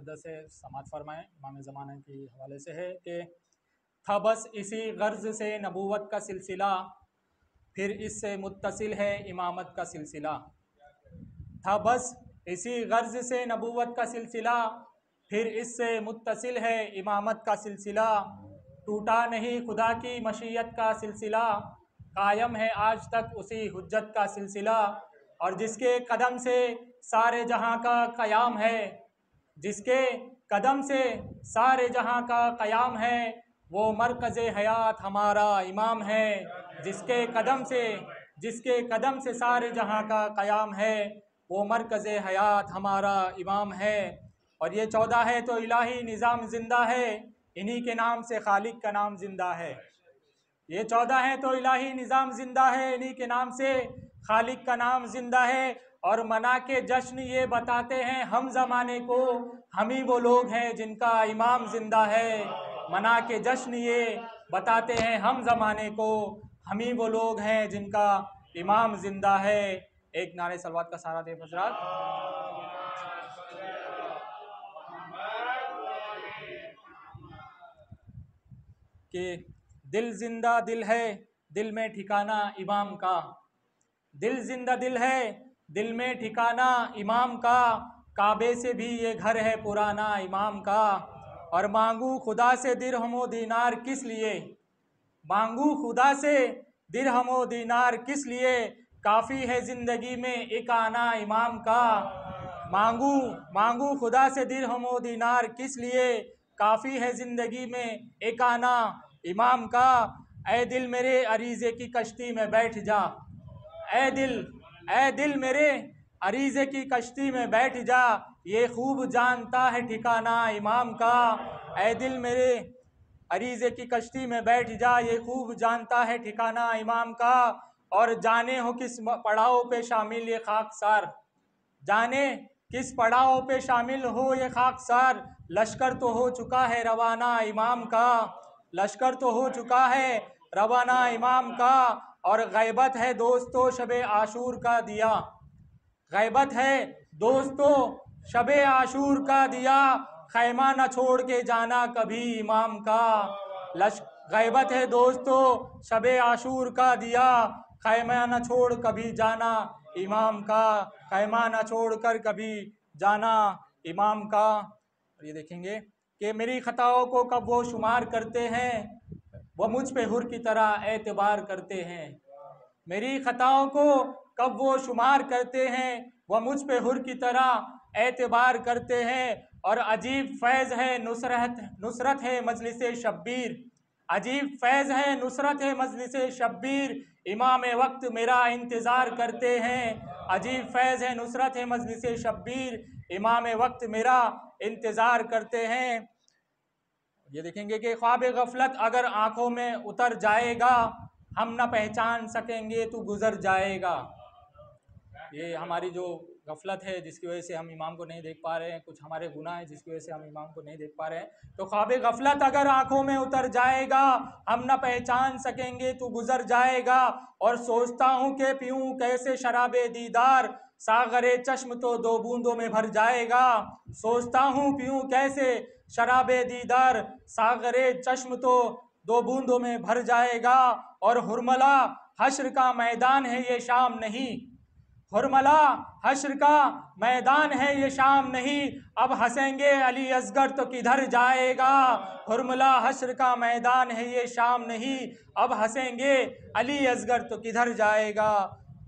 मुक़द्दस से समात फरमाएँ। इमाम ज़माना के हवाले से है कि था बस इसी गर्ज़ से नबूवत का सिलसिला, फिर इससे मुत्तसिल है इमामत का सिलसिला। था बस इसी गर्ज़ से नबूवत का सिलसिला, फिर इससे मुत्तसिल है इमामत का सिलसिला। टूटा नहीं खुदा की मशीयत का सिलसिला, कायम है आज तक उसी हुज्जत का सिलसिला। और जिसके कदम से सारे जहां का क़याम है, जिसके कदम से सारे जहां का क़याम है, वो मरकज़ हयात हमारा इमाम है। जिसके कदम से सारे जहां का क़याम है, वो मरकज़ हयात हमारा इमाम है। और ये 14 है तो इलाही निज़ाम ज़िंदा है, इन्हीं के नाम से खालिक का नाम ज़िंदा है। ये 14 है तो इलाही निज़ाम ज़िंदा है, इन्हीं के नाम से खालिक का नाम ज़िंदा है। और मना के जश्न ये बताते हैं हम ज़माने को, हम ही वो लोग हैं जिनका इमाम ज़िंदा है। मना के जश्न ये बताते हैं हम ज़माने को, हम ही वो लोग हैं जिनका इमाम ज़िंदा है। एक नारे सलवात का सहारा दे हज़रात। कि दिल जिंदा दिल है, दिल में ठिकाना इमाम का। दिल जिंदा दिल है, दिल में ठिकाना इमाम का। काबे से भी ये घर है पुराना इमाम का। और मांगू खुदा से दिरहमो दीनार किस लिए, मांगू खुदा से दिरहमो दीनार किस लिए, काफ़ी है ज़िंदगी में एक आना इमाम का। मांगू खुदा से दिरहमो दीनार किस लिए, काफ़ी है ज़िंदगी में एक आना इमाम का। ए दिल मेरे अरीज़े की कश्ती में बैठ जा, ए दिल मेरे अरीज़े की कश्ती में बैठ जा, ये खूब जानता है ठिकाना इमाम का। ए दिल मेरे अरीज़े की कश्ती में बैठ जा, ये खूब जानता है ठिकाना इमाम का। और जाने हो किस पड़ाव पे शामिल ये खाकसार, जाने किस पड़ाव पे शामिल हो ये खाकसार, लश्कर तो हो चुका है रवाना इमाम का। लश्कर तो हो चुका है रवाना इमाम का। और गैबत है दोस्तों शबे आशूर का दिया, गैबत है दोस्तों शबे आशूर का दिया, खैमा न छोड़ के जाना कभी इमाम का। गैबत है दोस्तों शबे आशूर का दिया, खैमा न छोड़ कभी जाना इमाम का। खैमा न छोड़ कर कभी जाना इमाम का। और ये देखेंगे कि मेरी ख़ताओं को कब वो शुमार करते हैं, वह मुझ पे हुर की तरह एतबार करते हैं। मेरी ख़ताओं को कब वो शुमार करते हैं, वह मुझ पे हुर की तरह एतबार करते हैं। और अजीब फैज़ है नुसरत है मजलिस शब्बीर, अजीब फैज़ है नुसरत है मजलिस शब्बीर, इमाम वक्त मेरा इंतज़ार करते हैं। अजीब फैज़ है नुसरत है मजलिस शब्बीर, इमाम वक्त मेरा इंतज़ार करते हैं। ये देखेंगे कि ख्वाब गफलत अगर आंखों में उतर जाएगा, हम न पहचान सकेंगे तू गुजर जाएगा। ये हमारी जो गफलत है जिसकी वजह से हम इमाम को नहीं देख पा रहे हैं, कुछ हमारे गुनाह हैं जिसकी वजह से हम इमाम को नहीं देख पा रहे हैं। तो ख्वाब गफलत अगर आंखों में उतर जाएगा, हम न पहचान सकेंगे तू गुजर जाएगा। और सोचता हूँ कि पीऊँ कैसे शराबे दीदार, सागरे चश्म तो दो बूंदों में भर जाएगा। सोचता हूँ पीऊँ कैसे शराबे दीदार, सागरे चश्म तो दो बूंदों में भर जाएगा। और हुरमला हश्र का मैदान है ये शाम नहीं, हुरमला हश्र का मैदान है ये शाम नहीं, अब हंसेंगे अली असगर तो किधर जाएगा। हुरमला हश्र का मैदान है ये शाम नहीं, अब हंसेंगे अली असगर तो किधर जाएगा।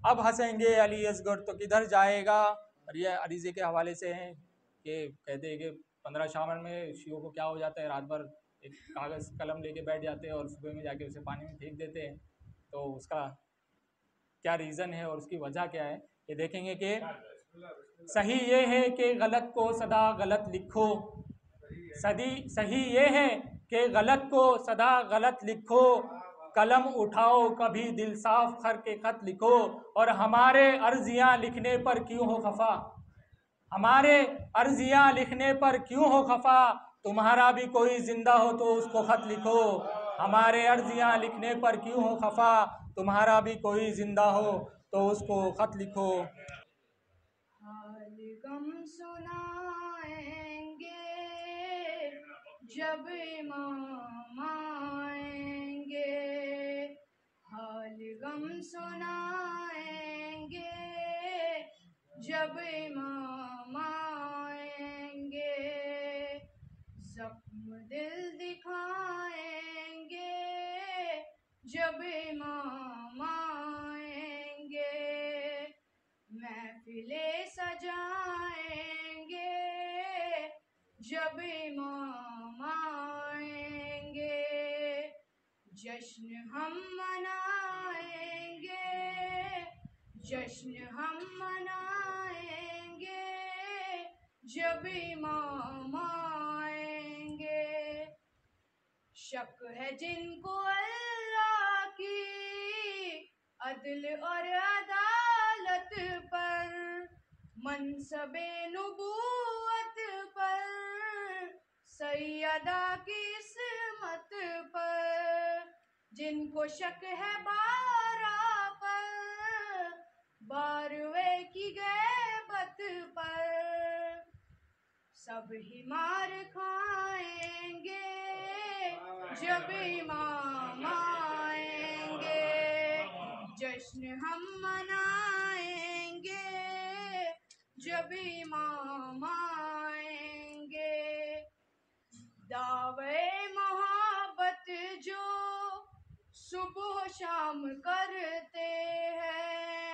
अब हंसेंगे अली असगर तो किधर जाएगा। और ये अरीज़े के हवाले से हैं कि कहते हैं कि 15 शावन में शियों को क्या हो जाता है, रात भर एक कागज़ कलम लेके बैठ जाते हैं और सुबह में जाके उसे पानी में फेंक देते हैं। तो उसका क्या रीज़न है और उसकी वजह क्या है, ये देखेंगे कि सही ये है कि गलत को सदा गलत लिखो, सही ये है कि गलत को सदा गलत लिखो, कलम उठाओ कभी दिल साफ करके खत लिखो। और हमारे अर्जियां लिखने पर क्यों हो खफा, हमारे अर्जियां लिखने पर क्यों हो खफा, तुम्हारा भी कोई जिंदा हो तो उसको खत लिखो। हमारे अर्जियां लिखने पर क्यों हो खफा, तुम्हारा भी कोई जिंदा हो तो उसको खत लिखो। हाल गम सुनाएंगे जब इमाम आएंगे, हाल गम सुनाएंगे, जब इमाम आएंगे, जख्म दिल दिखाएंगे, जब इमाम आएंगे, महफिले सजाएंगे, जब इमाम आएंगे, जश्न हम मनाएंगे, जश्न हम मनाएंगे, जब इमाम आएंगे। शक है जिनको अल्लाह की अदल और अदालत पर, मनसबे नुबुव्वत पर, सैयदा की इस्मत पर, जिनको शक है बारा पर, बारवे की गैबत पर, सब ही मार खाएंगे, जब इमाम आएंगे, जश्न हम मनाएंगे, जब इमाम आएंगे। दावे मोहब्बत जो सुबह शाम करते हैं,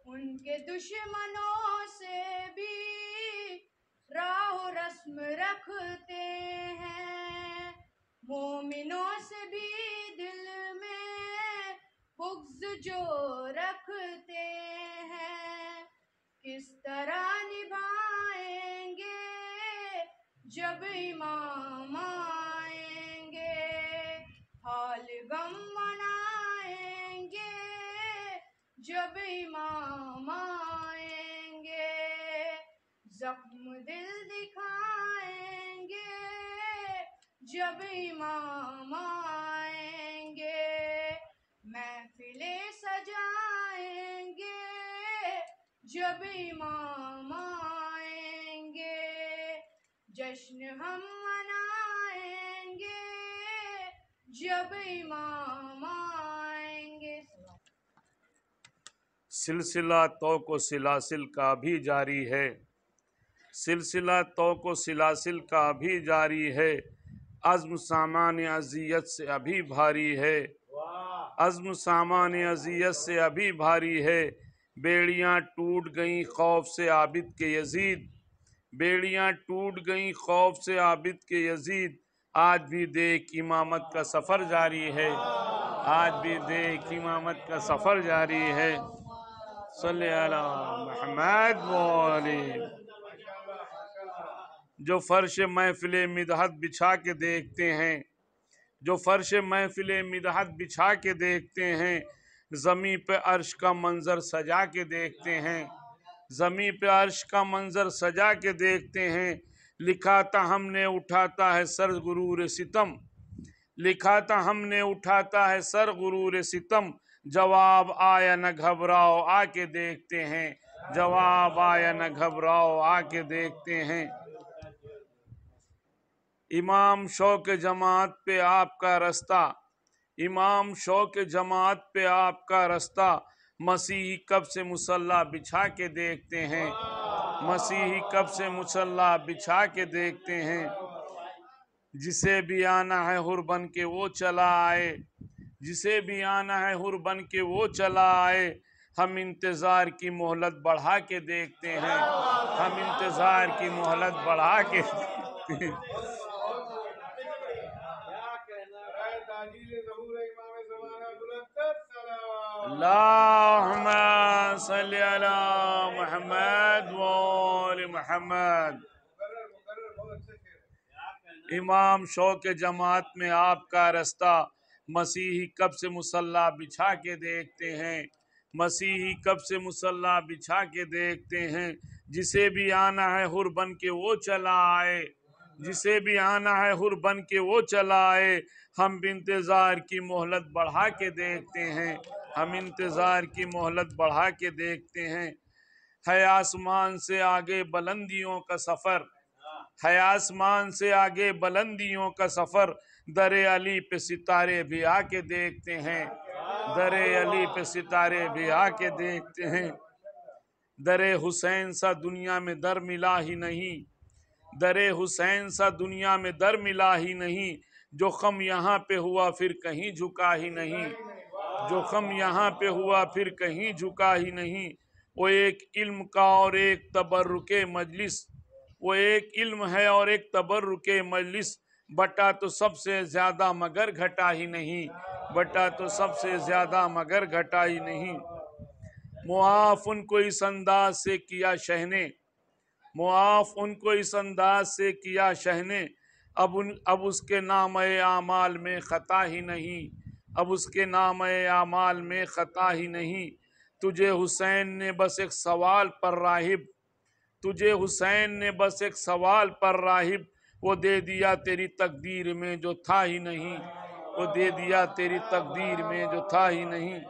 उनके दुश्मनों से भी राह रस्म रखते हैं, मोमिनों से भी दिल में बुग़्ज़ जो रखते हैं, किस तरह निभाएंगे, जब इमाम आएंगे, हाल गम मनाएंगे, जब इमाम आएंगे, जख्म दिल दिखाएंगे, जब इमाम आएंगे, महफिले सजाएंगे, जब इमाम आएंगे, जश्न हम मनाएंगे, जब इमाम आएंगे। सिलसिला तौको सिलासिल का भी जारी है, सिलसिला तौको सिलासिल का भी जारी है, अज़्म सामान अज़ियत से अभी भारी है, अज़्म सामान अज़ियत से अभी भारी है, बेड़ियाँ टूट गईं खौफ से आबिद के यजीद, बेड़ियाँ टूट गईं खौफ से आबिद के यजीद, आज भी देख इमामत का सफ़र जारी है, आज भी देख इमामत का सफ़र जारी है। सल्ले अला मुहम्मद वाले। जो फर्श महफिले मिदहत बिछा के देखते हैं, जो फर्श महफिले मिदहत बिछा के देखते हैं, ज़मीं पे अर्श का मंजर सजा के देखते हैं, ज़मीं पे अर्श का मंजर सजा के देखते हैं, लिखा था हमने उठाता है सर गुरूर सितम, लिखा था हमने उठाता है सर गुरूर सितम, जवाब आया न घबराओ आके देखते हैं, जवाब आया न घबराओ आके देखते हैं। इमाम शौक जमात पे आपका रास्ता, इमाम शौक जमात पे आपका रास्ता, मसीही कब से मुसल्ला बिछा के देखते हैं, मसीही कब से मुसल्ला बिछा के देखते हैं। जिसे भी आना है हुर बन के वो चला आए, जिसे भी आना है हुर बन के वो चला आए, हम इंतज़ार की मोहलत बढ़ा के देखते हैं, हम इंतज़ार की मोहलत बढ़ा के देखते हैं। अल्लाहुम्मा सल्ली अला मुहम्मद व आले मुहम्मद। इमाम शौक जमात में आपका रास्ता, मसीही कब से मुसल्ला बिछा के देखते हैं, मसीही कब से मुसल्ला बिछा के देखते हैं। जिसे भी आना है हुर बन के वो चला आए, जिसे भी आना है हुर बन के वो चला आए, हम इंतज़ार की मोहलत बढ़ा के देखते हैं, हम इंतज़ार की मोहलत बढ़ा के देखते हैं। है आसमान से आगे बुलंदियों का सफ़र, है आसमान से आगे बुलंदियों का सफर, दरे अली पे सितारे भी आके देखते हैं, दरे अली पे सितारे भी आके देखते हैं। दरे हुसैन सा दुनिया में दर मिला ही नहीं, दरे हुसैन सा दुनिया में दर मिला ही नहीं, जो खम यहाँ पे हुआ फिर कहीं झुका ही नहीं, जो खम यहाँ पे हुआ फिर कहीं झुका ही नहीं। वो एक इल्म का और एक तबर्रुके मजलिस, वो एक इल्म है और एक तबर्रुके मजलिस, बटा तो सबसे ज्यादा मगर घटा ही नहीं, बटा तो सबसे ज्यादा मगर घटा ही नहीं। मुआफ उनको इस अंदाज से किया शहने, मुआफ उनको इस अंदाज से किया शहने, अब उसके नाम आमाल में खता ही नहीं, अब उसके नाम आमाल में खता ही नहीं। तुझे हुसैन ने बस एक सवाल पर राहिब, तुझे हुसैन ने बस एक सवाल पर राहिब, वो दे दिया तेरी तकदीर में जो था ही नहीं, वो दे दिया तेरी तकदीर में जो था ही नहीं।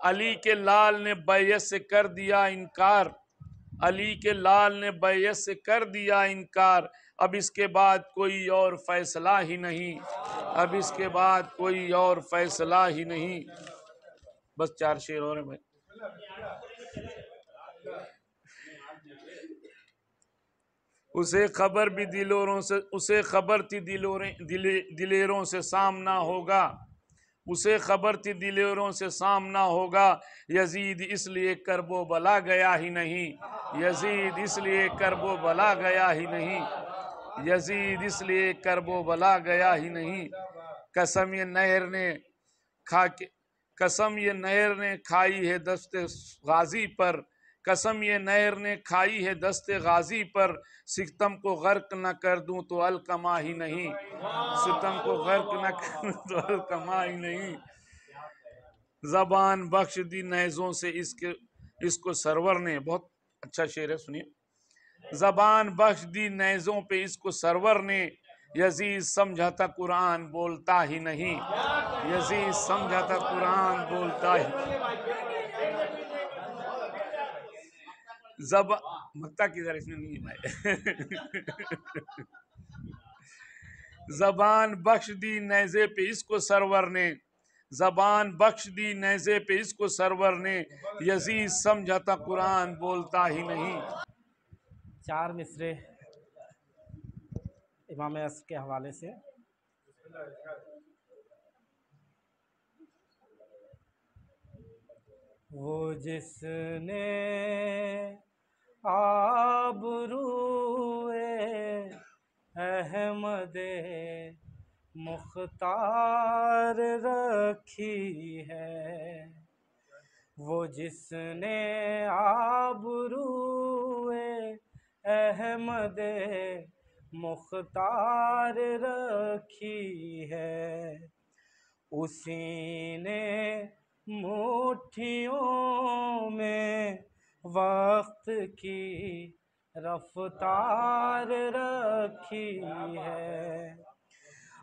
अली के लाल ने बैयत से कर दिया इनकार, अली के लाल ने बैयत से कर दिया इनकार, अब इसके बाद कोई और फैसला ही नहीं, अब इसके बाद कोई और फैसला ही नहीं। बस 4 शेर और हैं भाई। उसे खबर भी दिलोरों से, उसे खबर थी दिलेरों से सामना होगा, उसे खबर थी दिलेरों से सामना होगा। यजीद इसलिए करबो बला गया ही नहीं, यजीद इसलिए करबो बला गया ही नहीं, यजीद इसलिए करबो बला गया ही नहीं। कसम ये नहर ने खा के, कसम ये नहर ने खाई है दस्ते गाजी पर, कसम ये नहर ने खाई है दस्ते गाजी पर, सितम को गर्क न कर दूं तो अलकमा ही नहीं, सितम को गर्क न कर दूं तो अलकमा ही नहीं। जबान बख्श दी नैज़ों से इसको सरवर ने, बहुत अच्छा शेर है सुनिए। जबान बख्श दी नैज़ों पे इसको सरवर ने, यजीद समझा था कुरान बोलता ही नहीं, यजीद समझा था कुरान बोलता ही। मक्ता किधर, इसमें नहीं है भाई। जबान बख्श दी नैज़े पे इसको सरवर ने, जबान बख्श दी नैज़े पे इसको सरवर ने, यजीद समझा था कुरान बोलता ही नहीं। 4 मिसरे इमाम असर के हवाले से। वो जिसने आबरूए अहमदे मुख्तार रखी है, वो जिसने आबरूए अहमदे मुख्तार रखी है, उसी ने मुट्ठियों में वक्त की रफ्तार रखी है।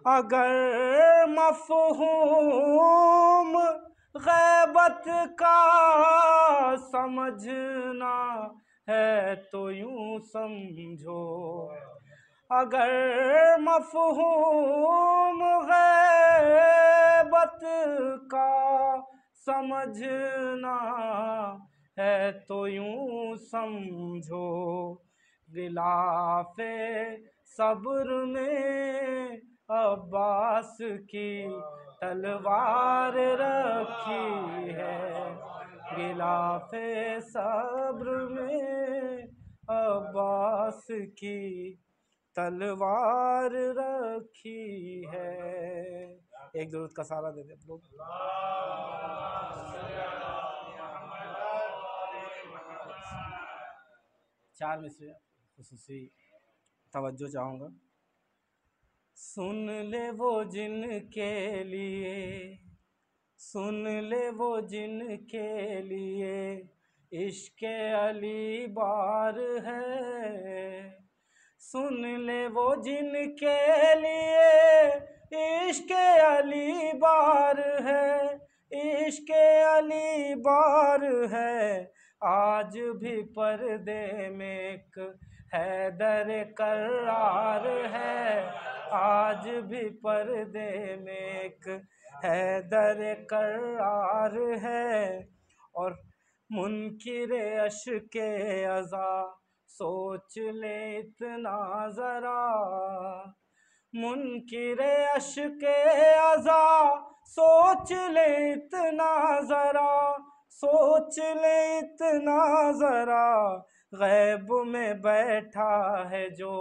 अगर मफ़हूम ग़ैबत का समझना है तो यूं समझो, अगर मफ़हूम ग़ैबत का समझना है तो यूं समझो, गिलाफ़े सब्र में अब्बास की तलवार रखी है, गिलाफ़े सब्र में अब्बास की तलवार रखी है। एक दुरूद का सहारा दे दे लोग। 4 मिसरे खुसूसी तवज्जो चाहूँगा। सुन ले वो जिनके लिए, सुन ले वो जिनके लिए इश्क़ अली बार है, सुन ले वो जिनके लिए इश्क़ अली बार है, इश्क़ अली बार है, आज भी पर्दे में एक हैदर करार है, आज भी पर्दे में एक हैदर करार है। और मुनकिरे अश्के अज़ा सोच ले इतना ज़रा, मुनकिरे अश्के अज़ा सोच ले इतना ज़रा, सोच ले इतना ज़रा, गैब में बैठा है जो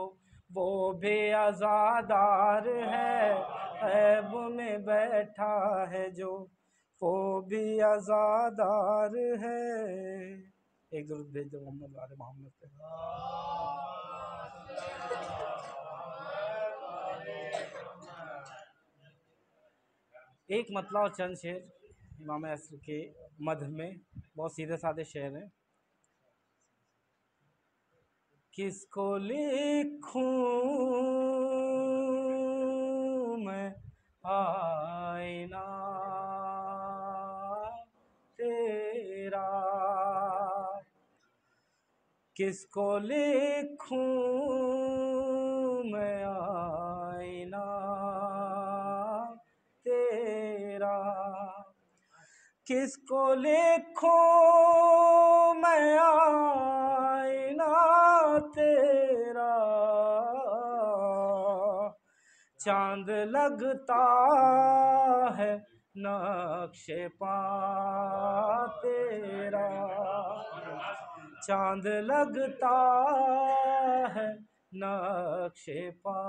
वो भी आज़ादार है, गैब में बैठा है जो वो भी आज़ादार है। एक दुरूद भेज दो मोहम्मद वाले मोहम्मद पे। एक मतला और चंद शेर इमाम असर के मध्य में, बहुत सीधे साधे शेर हैं। किसको लिखूं मैं आईना तेरा, किसको लिखूं मैं आईना तेरा, किसको लिखूं मैं आईना तेरा, चांद लगता है नक्शे पा तेरा, चांद लगता है नक्शे पा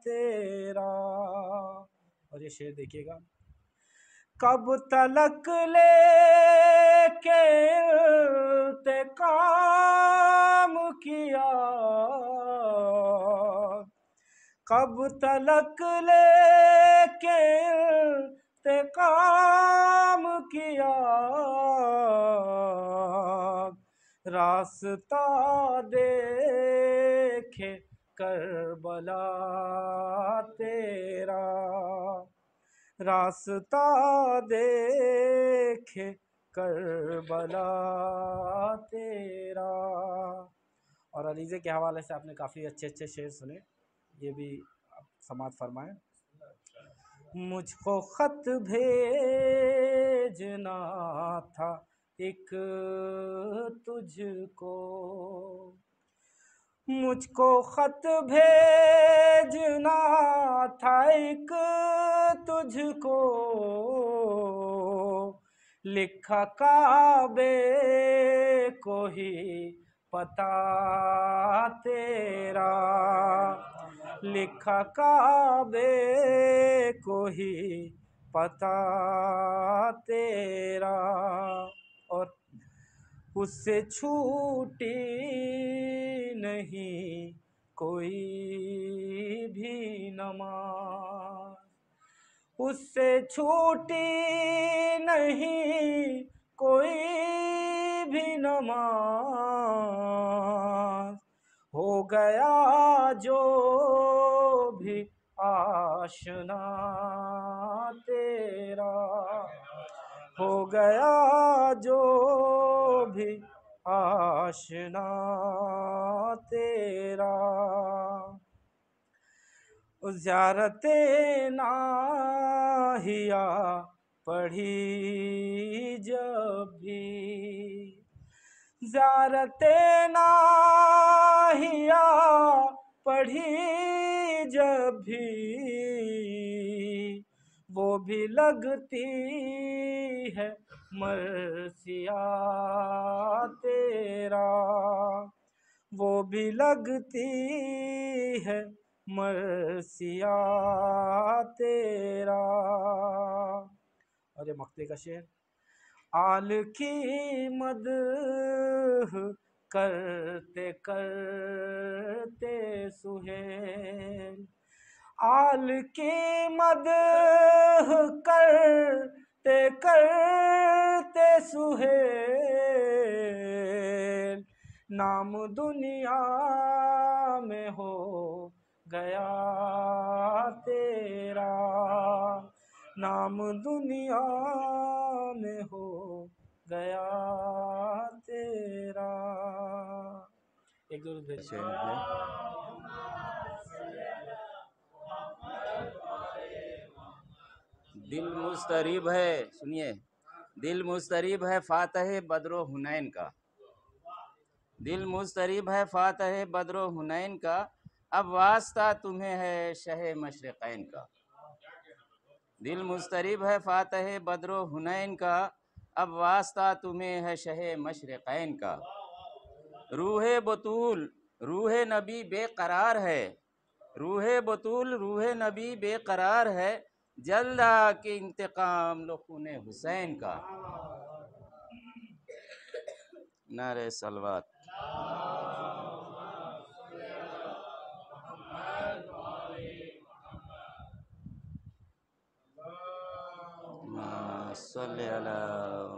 तेरा। और ये शेर देखिएगा, कब तलक लेके इंतकाम किया, कब तलक लेके इंतकाम किया, रास्ता देखे करबला तेरा, रास्ता देखे करबला तेरा। और अलीज़े के हवाले से आपने काफ़ी अच्छे अच्छे शेर सुने, ये भी आप समात फरमाएं। मुझको ख़त भेजना था एक तुझको, मुझको ख़त भेजना था एक तुझको, लिखा काबे को ही पता तेरा, लिखा काबे को ही पता तेरा। और उससे छूटी नहीं कोई भी नमाज, उससे छूटी नहीं कोई भी नमाज, हो गया जो भी आशना तेरा, हो गया जो भी आशना तेरा। ज़ियारते नाहिया पढ़ी जब भी, ज़ियारते नाहिया पढ़ी जब भी, वो भी लगती है मरसिया तेरा, वो भी लगती है मरसिया तेरा। और ये मक्ते का शेर, आल की मदह करते करते सुहेल, आल की मदह करते करते सुहेल, नाम दुनिया में हो गया तेरा, नाम दुनिया में हो गया तेरा। एक दो भेज। दिल मुस्तरिब है, सुनिए, दिल मुस्तरिब है फातह बद्रो हुनैन का, दिल मुस्तरिब है फातह बद्रो हुनैन का, अब वास्ता तुम्हें है शह मशरक़ैन का। दिल मुस्तरिब है फातह बद्रो हुनैन का, अब वास्ता तुम्हें है शह मशरक़ैन का। रूहे बतूल रूहे नबी बेकरार है, रूहे बतूल रूहे नबी बेकरार है, जल्दा के इंतकाम लो खूने हुसैन का। नारे सलवात। सल्ले अला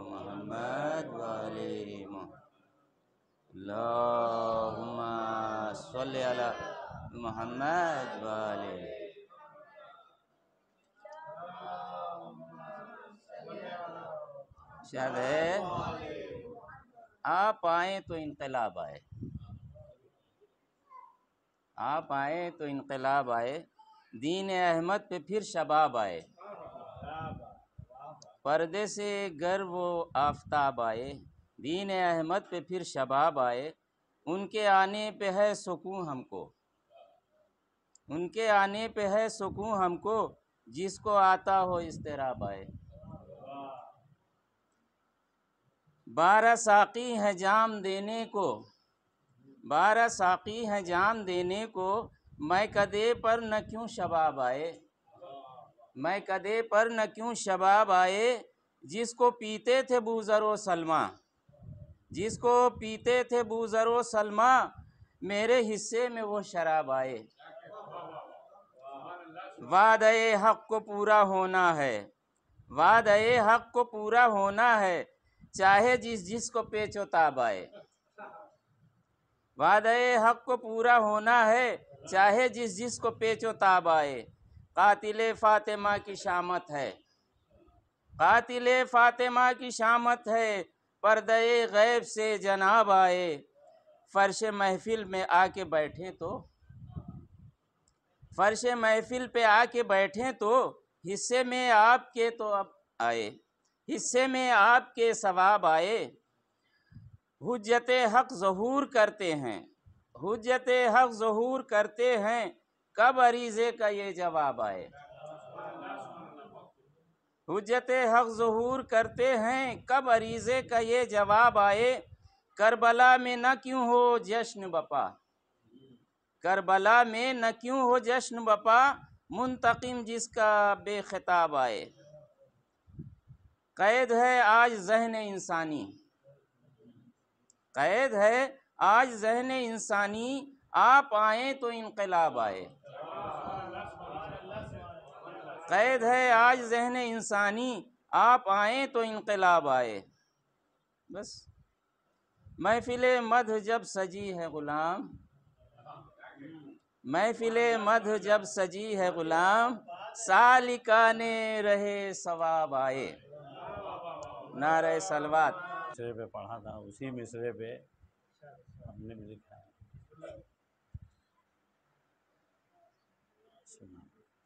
मुहम्मद व आले मुहम्मद। अल्लाहुम्मा सल्ले अला मुहम्मद व आले। शायद है आप आए तो इनकलाब आए, आप आए तो इनकलाब आए, दीन अहमद पे फिर शबाब आए, पर्दे से गर वो आफताब आए, दीन अहमद पे फिर शबाब आए, उनके आने पे है सुकून हमको, उनके आने पे है सुकून हमको, जिसको आता हो इस्तिराब आए। 12 साक़ी है जाम देने को, 12 साक़ी है जाम देने को, मैं कदे पर न क्यों शबाब आए, मैं कदे पर न क्यों शबाब आए, जिसको पीते थे बूज़र व सलमा, जिसको पीते थे बूज़र व सलमा, मेरे हिस्से में वो शराब आए। वादे हक़ को पूरा होना है, वादे हक़ को पूरा होना है, चाहे जिस जिसको पेचो ताब आए। वादे हक़ को पूरा होना है, चाहे जिस जिसको पेचो ताब आए। कातिले फ़ातिमा की शामत है, कातिले फ़ातिमा की शामत है, पर्दे गैब से जनाब आए। फ़र्श महफिल में आके बैठे तो, फ़र्श महफिल पे आके बैठे तो, हिस्से में आपके तो अब आए, हिस्से में आपके सवाब आए। हुज्जत हक़ ज़हूर करते हैं, हुज्जत हक़ ज़हूर करते हैं, कब अरीज़े का ये जवाब आए। हुज्जत हक़ ज़हूर करते हैं, कब अरीज़े का ये जवाब आए। करबला में न क्यों हो जश्न बपा, करबला में न क्यों हो जश्न बपा, मुंतकिम जिसका बेखिताब आए। कैद है आज ज़हन इंसानी, कैद है आज ज़हन इंसानी, आप आए तो इनकलाब आए। कैद है आज ज़हन इंसानी, आप आए तो इनकलाब आए। बस। महफिले मध जब सजी है ग़ुलाम, महफिले मध जब सजी है ग़ुलाम, सालिकाने रहे सवाब आए। नारे सलवात। मिसरे पे पढ़ा था, उसी मिसरे पे हमने भी लिखा है।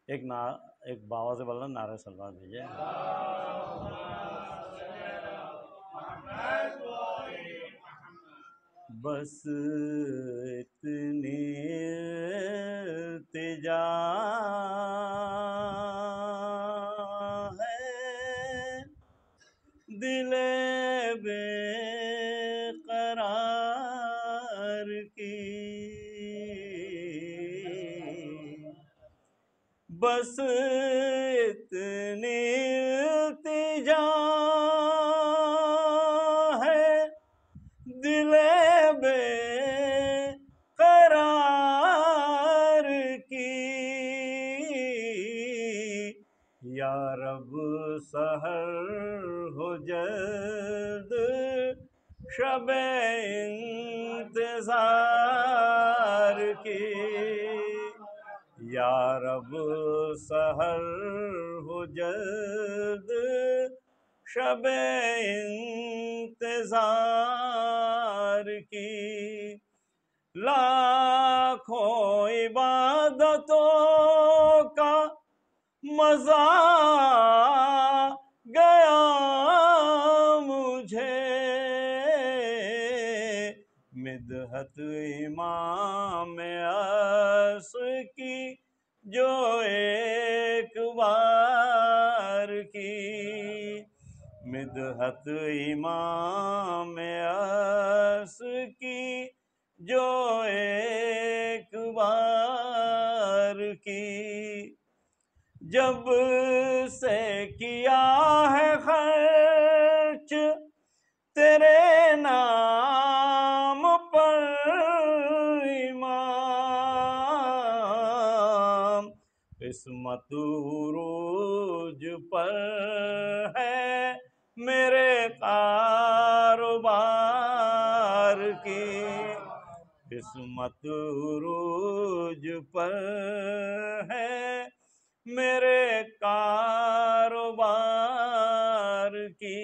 एक बाबा से बोलना नारे सलवात भेजे। बस इतनी इल्तिजा है दिले बेकरार की, बस इतनी इल्तिजा है दिले बेकरार की, या रब सहर हो जल्द शबे इंतज़ार की, या रब सहर हो जल्द शबे इंतजार की, लाखों इबादतों का मजा गया मुझे, मिदहत इमाम अस की जो एक बार की, मिदहत इमाम अस की जो एक बार की, जब से किया है खर्च तेरे नाम पर इमाम, किस्मत उरूज पर है मेरे कारोबार की, किस्मत उरूज पर है मेरे कारोबार की।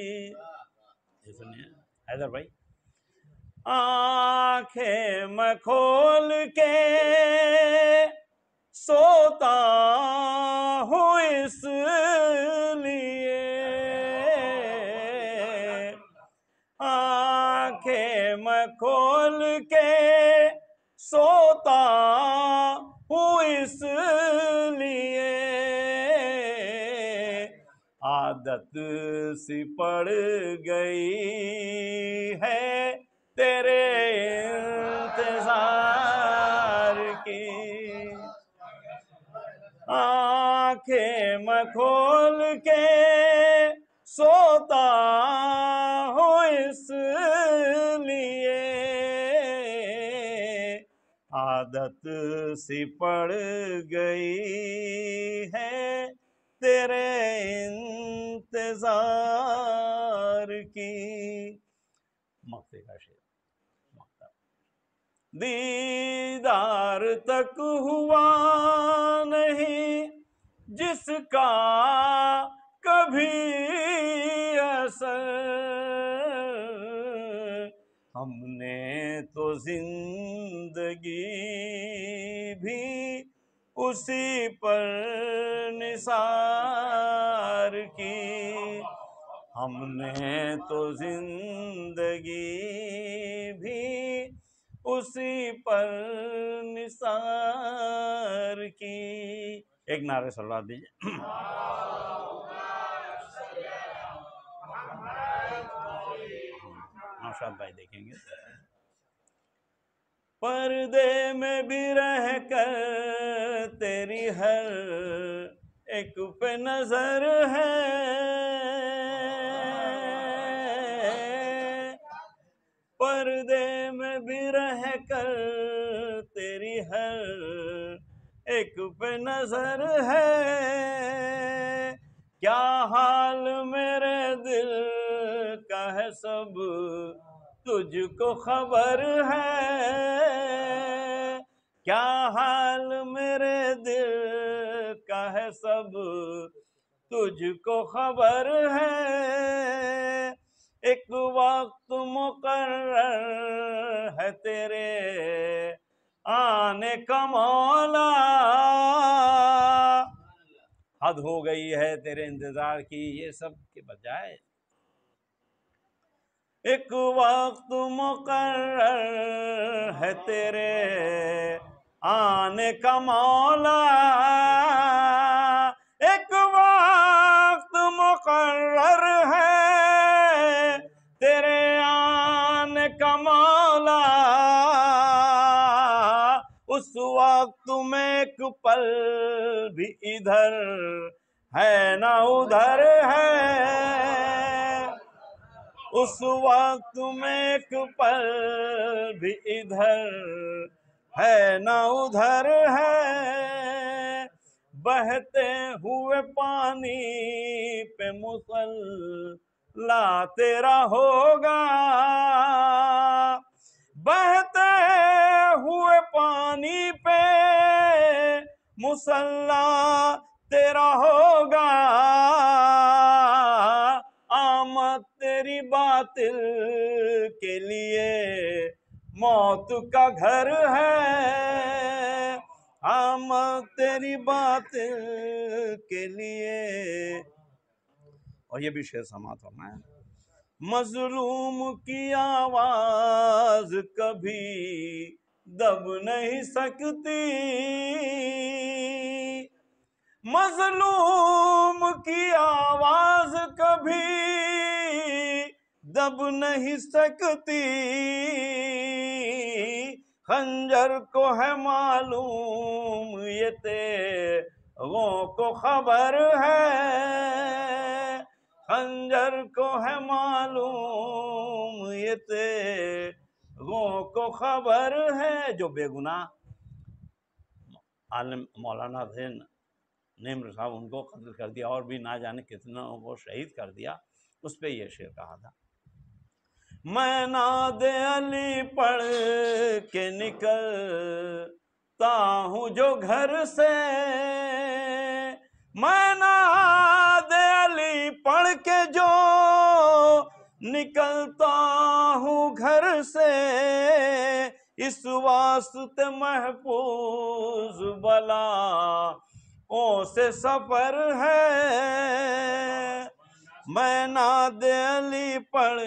ये सुनिए हैदर भाई। आंखें मैं खोल के सोता हूँ इसलिए, आंखें मैं खोल के सोता हूँ इसलिए, आदत सी पड़ गई है तेरे इंतजार की, आंखें मैं खोल के सोता हूँ इसलिए, आदत सी पड़ गई है तेरे इंतजार की। मक्ते का शेर, दीदार तक हुआ नहीं जिसका कभी असर, हमने तो जिंदगी भी उसी पर निसार की, हमने तो जिंदगी भी उसी पर निसार की। एक नारे सलवात दीजिए। नौशाद भाई देखेंगे। पर्दे में भी रह कर तेरी हर एक पे नजर है, पर्दे में भी रह कर तेरी हर एक पे नजर है, क्या हाल मेरे दिल का है सब तुझको खबर है, क्या हाल मेरे दिल का है सब तुझको खबर है, एक वक्त मुकर्रर है तेरे आने का मौला, हद हो गई है तेरे इंतजार की ये सब के बजाय, एक वक्त मुकर्रर है तेरे आने का मौला, एक वक्त मुकर्रर है तेरे आने का मौला, उस वक्त में एक पल भी इधर है ना उधर है, उस वक्त में एक पल भी इधर है ना उधर है, बहते हुए पानी पे मुसल्ला तेरा होगा, बहते हुए पानी पे मुसल्ला तेरा होगा, आम तेरी बातिल के लिए मौत का घर है, हम तेरी बातिल के लिए। और ये भी शेर समात होना है। मजलूम की आवाज कभी दब नहीं सकती, मजलूम की आवाज कभी दब नहीं सकती, खंजर को है मालूम ये तेगों को खबर है, खंजर को है मालूम ये तेगों को खबर है। जो बेगुनाह आलिम मौलाना थे निम्र साहब, उनको कत्ल कर दिया और भी ना जाने कितनों को शहीद कर दिया, उस पे ये शेर कहा था। मैं नाद अली पढ़ के निकलता हूँ जो घर से, मैं नाद अली पढ़ के जो निकलता हूँ घर से, इस वास्ते महफूज बला ओ से सफर है, मैं नाद अली पढ़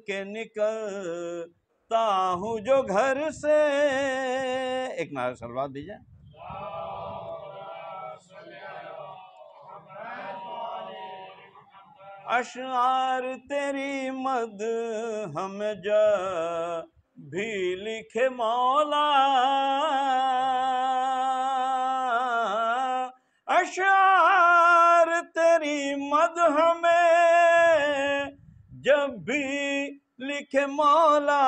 के निकलता हूँ जो घर से। एक नारा सलवात दीजिए। अशआर तेरी मद हम जब भी लिखे मौला, अशआर तेरी मद हमें जब भी लिखे मौला,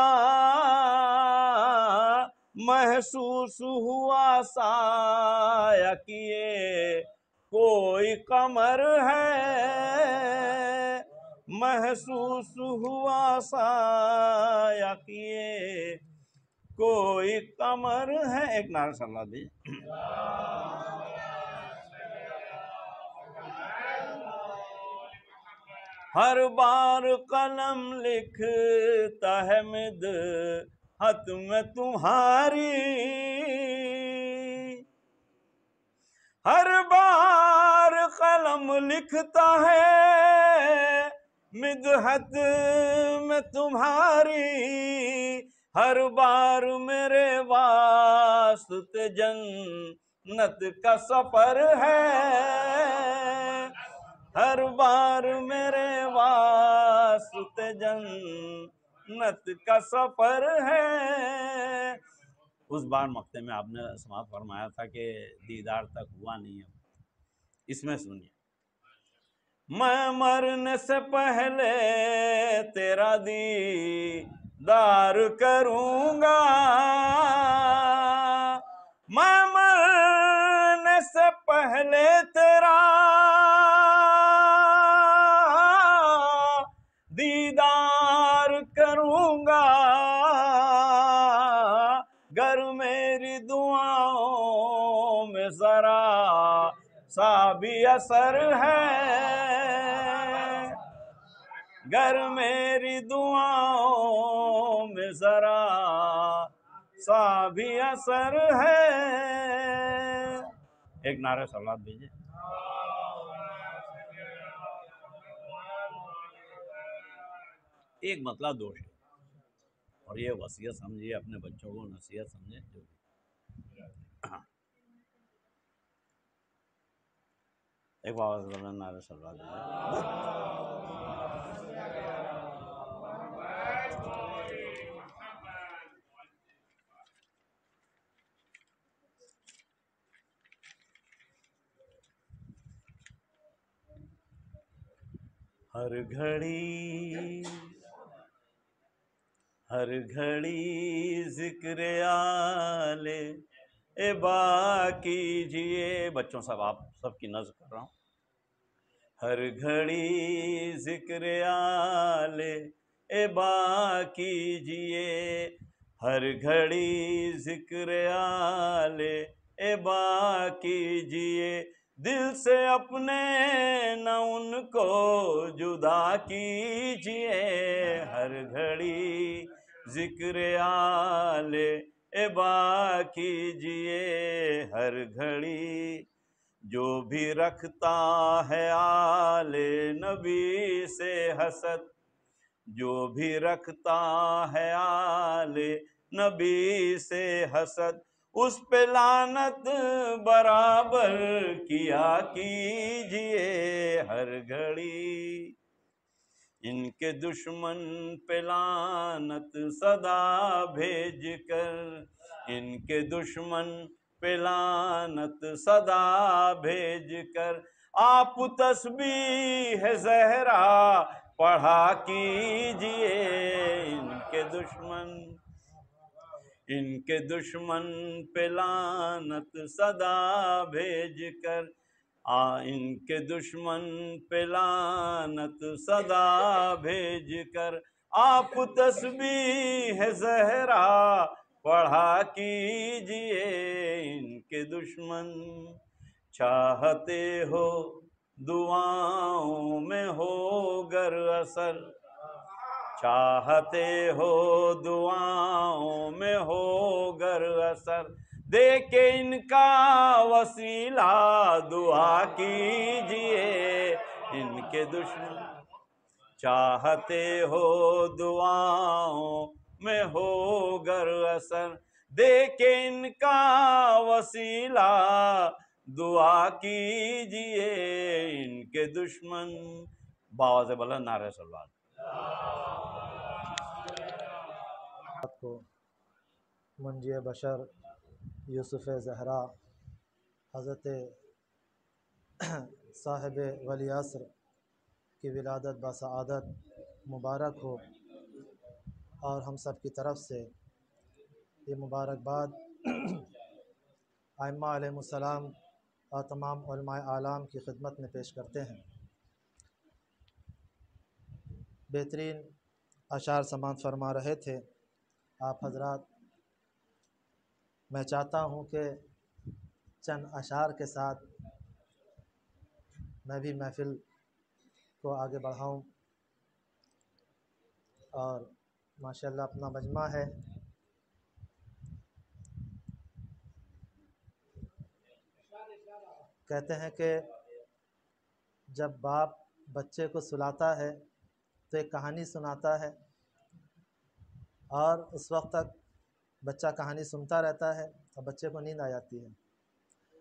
महसूस हुआ साया किए कोई कमर है, महसूस हुआ साया किए कोई कमर है। एक नारा सल्ला दी। हर बार कलम लिखता है मिदहत में तुम्हारी, हर बार कलम लिखता है मिदहत में तुम्हारी, हर बार मेरे वास्ते जन्नत का सफर है, हर बार मेरे वास्ते जन्नत का सफर है। उस बार मक्ते में आपने समाप्त फरमाया था कि दीदार तक हुआ नहीं है, इसमें सुनिए। मैं मरने से पहले तेरा दीदार करूंगा, मैं मरने से पहले तेरा दीदार करूंगा, गर मेरी दुआओं में जरा सा भी असर है, गर मेरी दुआओं में जरा सा भी असर है। एक नारे सलात दीजिए। एक मतलब दोष है, और ये वसीयत समझिए, अपने बच्चों को नसीहत समझे। जो एक बार नारे सलात दीजिए। हर घड़ी जिक्र आले ए बा कीजिए। बच्चों सब आप सबकी नज़र कर रहा हूँ। हर घड़ी जिक्र आले ए बा कीजिए, हर घड़ी जिक्र आले ए बा कीजिए, दिल से अपने न उनको जुदा कीजिए, हर घड़ी जिक्र आले एबा कीजिए, हर घड़ी। जो भी रखता है आले नबी से हसद, जो भी रखता है आले नबी से हसद, उस पे लानत बराबर किया कीजिए, हर घड़ी। इनके दुश्मन पे लानत सदा भेज कर, इनके दुश्मन पे लानत सदा भेज कर, आप तस्बीह ज़हरा पढ़ा कीजिए, इनके दुश्मन पे लानत सदा भेज कर, इनके दुश्मन पे लानत सदा भेज कर, आप तस्बीह ज़हरा पढ़ा कीजिए, इनके दुश्मन। चाहते हो दुआओं में हो गर असर, चाहते हो दुआओं में हो गर असर, देके इनका वसीला दुआ कीजिए, इनके दुश्मन। चाहते हो दुआओं में हो गर असर, देके इनका वसीला दुआ कीजिए, इनके दुश्मन। बावज़ बुलंद नारे सल्लल्लाहु को मुंजी बशर यूसुफ़ ज़हरा हज़रत साहिब वली असर की विलादत बसआदत मुबारक हो, और हम सब की तरफ से ये मुबारकबाद आइम्मा अलैहिमुस्सलाम और तमाम उलमाए आलाम की खिदमत में पेश करते हैं। बेहतरीन अशार समात फरमा रहे थे आप हजरात। मैं चाहता हूँ कि चंद अशार के साथ मैं भी महफ़िल को आगे बढ़ाऊँ, और माशाअल्लाह अपना मजमा है। कहते हैं कि जब बाप बच्चे को सुलाता है तो एक कहानी सुनाता है, और उस वक्त तक बच्चा कहानी सुनता रहता है और बच्चे को नींद आ जाती है।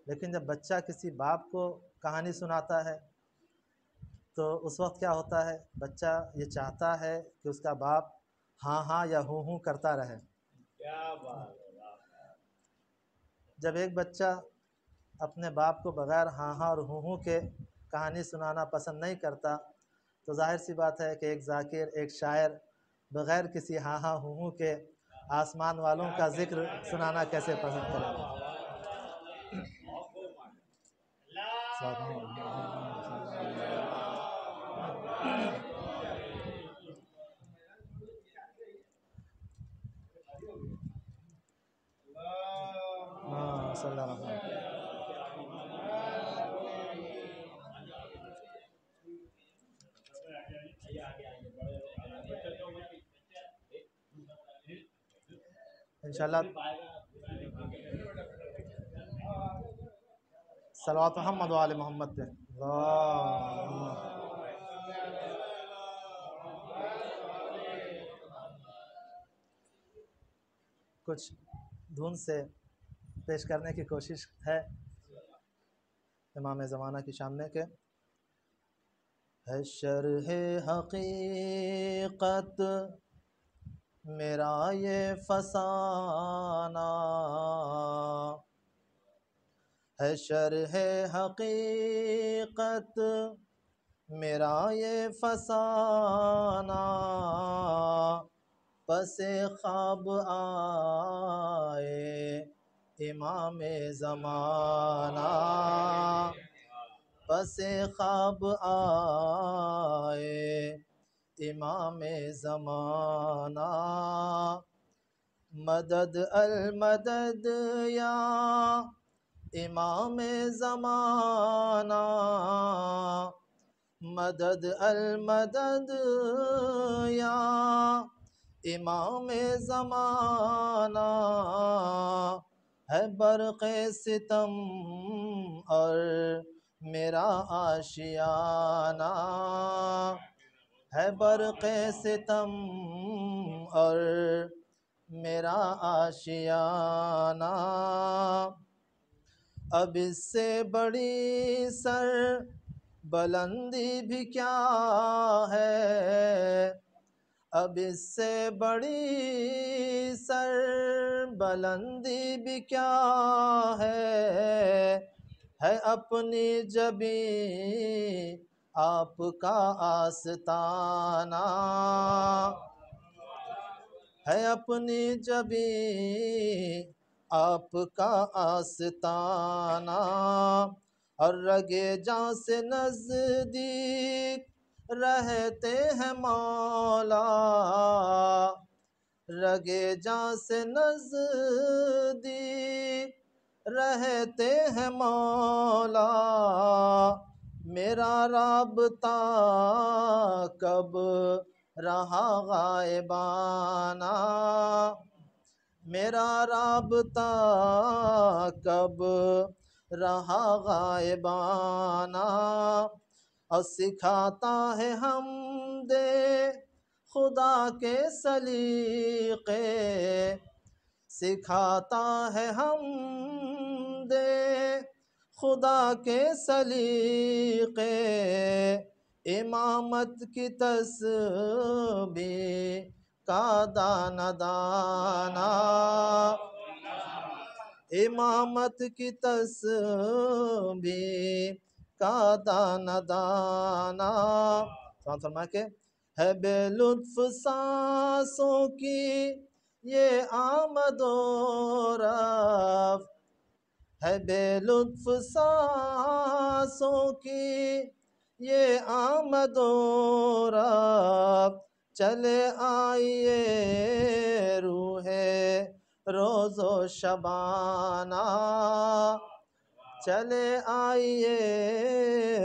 लेकिन जब बच्चा किसी बाप को कहानी सुनाता है तो उस वक्त क्या होता है, बच्चा ये चाहता है कि उसका बाप हाँ हाँ या हूँ हूँ करता रहे। क्या बात है। जब एक बच्चा अपने बाप को बग़ैर हाँ हाँ और हूँ हूँ के कहानी सुनाना पसंद नहीं करता, तो जाहिर सी बात है कि एक ज़ाकिर, एक शायर बग़ैर किसी हाँ हाँ हूँ हूँ के आसमान वालों का ज़िक्र सुनाना कैसे पसंद करेगा। इंशाअल्लाह सलवात मोहम्मद व आले मोहम्मद पे कुछ धुन से पेश करने की कोशिश है इमाम ज़माना की सामने के। है शरह हकीकत मेरा ये फसाना, है शरह हकीकत मेरा ये फसाना, पसे ख्वाब आए इमाम ज़माना, पसे ख्वाब आए इमाम ज़माना, मदद अल मदद या इमाम ज़माना मदद अल मदद या इमाम ज़माना है बरक़ सितम और मेरा आशियाना है बरक़ सितम और मेरा आशियाना। अब इससे बड़ी सर बुलंदी भी क्या है, अब इससे बड़ी सर बुलंदी भी क्या है अपनी जबी आपका आस्ताना, है अपनी जबी आपका आस्ताना। और रगे जां से नज़दीक रहते हैं मौला, रगे जां से नज़दीक रहते हैं मौला। मेरा राबता कब रहा गायबाना, मेरा राबता कब रहा गायबाना। और सिखाता है हमदे खुदा के सलीक़े, सिखाता है हमदे खुदा के सलीक़े। इमामत की तस्बीह का दाना दाना, इमामत की तस्बीह का दाना दाना। फरमा के है बेलुत्फ सांसों की ये आमदोरफ़्त, है बेलुत्फ सांसों की ये आमदोरफ़्त। चले आइए रूहे रोज़ो शबाना, चले आइए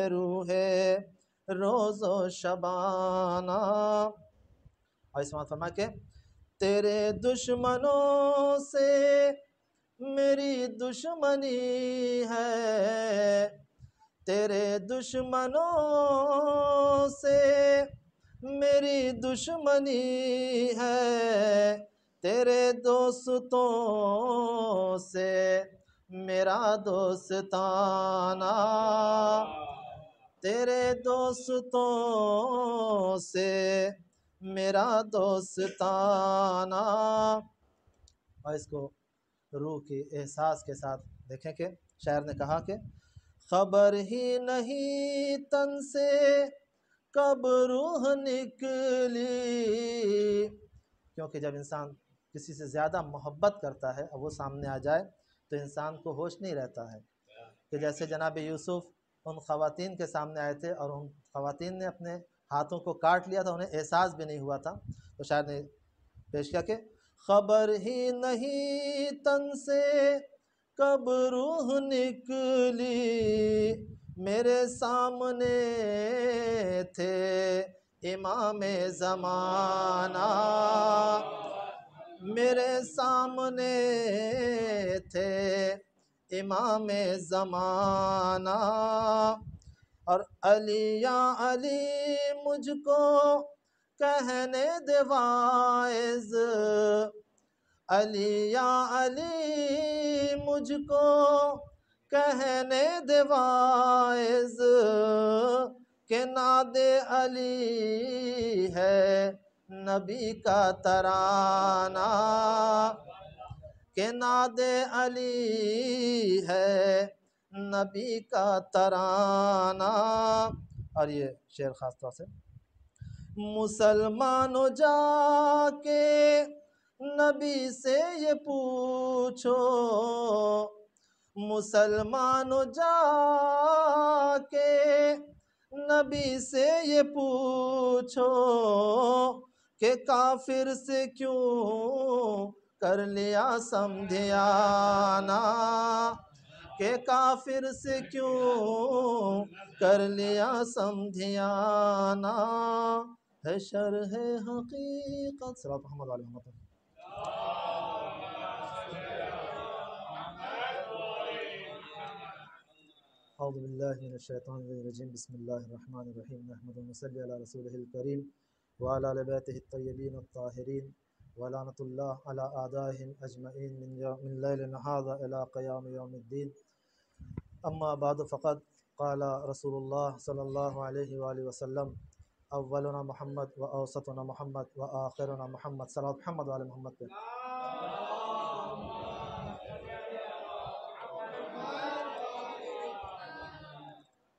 रूहे रोज़ो शबाना। और इस फरमा के तेरे दुश्मनों से मेरी दुश्मनी है, तेरे दुश्मनों से मेरी दुश्मनी है। तेरे दोस्तों से मेरा दोस्ताना, तेरे दोस्तों से मेरा दोस्ताना। और इसको रूह के एहसास के साथ देखें कि शायर ने कहा कि खबर ही नहीं तन से कब रूह निकली, क्योंकि जब इंसान किसी से ज़्यादा मोहब्बत करता है और वो सामने आ जाए तो इंसान को होश नहीं रहता है। कि जैसे जनाब यूसुफ उन ख़वातीन के सामने आए थे और उन ख़वातीन ने अपने हाथों को काट लिया था, उन्हें एहसास भी नहीं हुआ था। तो शायर ने पेश किया कि खबर ही नहीं तन से कब रूह निकली, मेरे सामने थे इमाम ज़माना, मेरे सामने थे इमाम ज़माना। और अली या अली मुझको कहने दे वाइज़, अली या अली मुझको कहने दे वाइज़ के नादे अली है नबी का तराना, के नादे अली है नबी का तराना। और ये शेर ख़ास तौर से मुसलमानों जाके नबी से ये पूछो, मुसलमानों जाके नबी से ये पूछो कि काफिर से क्यों कर लिया समझियाना, के काफिर से क्यों कर लिया समझियाना, है शरह हकीकत। सल्लल्लाहु अलैहि वसल्लम। औज़ु बिल्लाहि मिनश शैतानिर रजीम। बिस्मिल्लाहिर रहमानिर रहीम। नहमदुहु व नसल्ली अला रसूलिहिल करीम व अला आलि बैतिहित तय्यबीन अत्ताहिरीन व लानतुल्लाह अला आदाइहिम अजमईन मिन लैलिन हाज़ा इला क़याम यौमिद्दीन। अम्मा बाद फ़क़द क़ाला रसूलुल्लाह सल्लल्लाहु अलैहि वसल्लम अव्वलुना मुहम्मद व औसतुना मुहम्मद व आखिरुना मुहम्मद। सल्लल्लाहु मुहम्मद व आले मुहम्मद पे।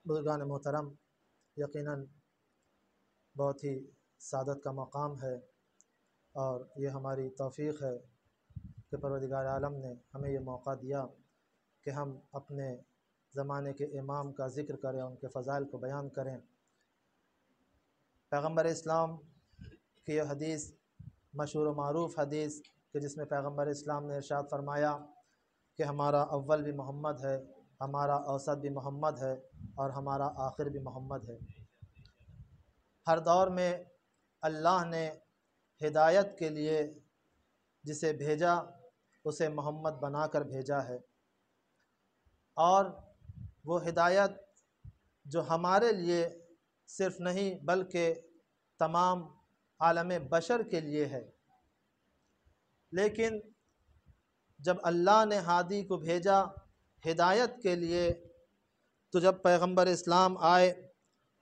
बुज़ुर्गान मोहतरम, यकीनन बहुत ही सादत का मकाम है और ये हमारी तौफ़ीक़ है कि परवरदिगार आलम ने हमें ये मौका दिया कि हम अपने ज़माने के इमाम का ज़िक्र करें, उनके फ़ज़ाइल को बयान करें। पैगम्बर इस्लाम की यह हदीस मशहूर व मारूफ़ हदीस कि जिसमें पैगम्बर इस्लाम ने इरशाद फरमाया कि हमारा अव्वल भी मोहम्मद है, हमारा औसत भी मोहम्मद है और हमारा आखिर भी मोहम्मद है। हर दौर में अल्लाह ने हिदायत के लिए जिसे भेजा उसे मोहम्मद बनाकर भेजा है और वो हिदायत जो हमारे लिए सिर्फ़ नहीं बल्कि तमाम आलम बशर के लिए है। लेकिन जब अल्लाह ने हादी को भेजा हिदायत के लिए, तो जब पैगम्बर इस्लाम आए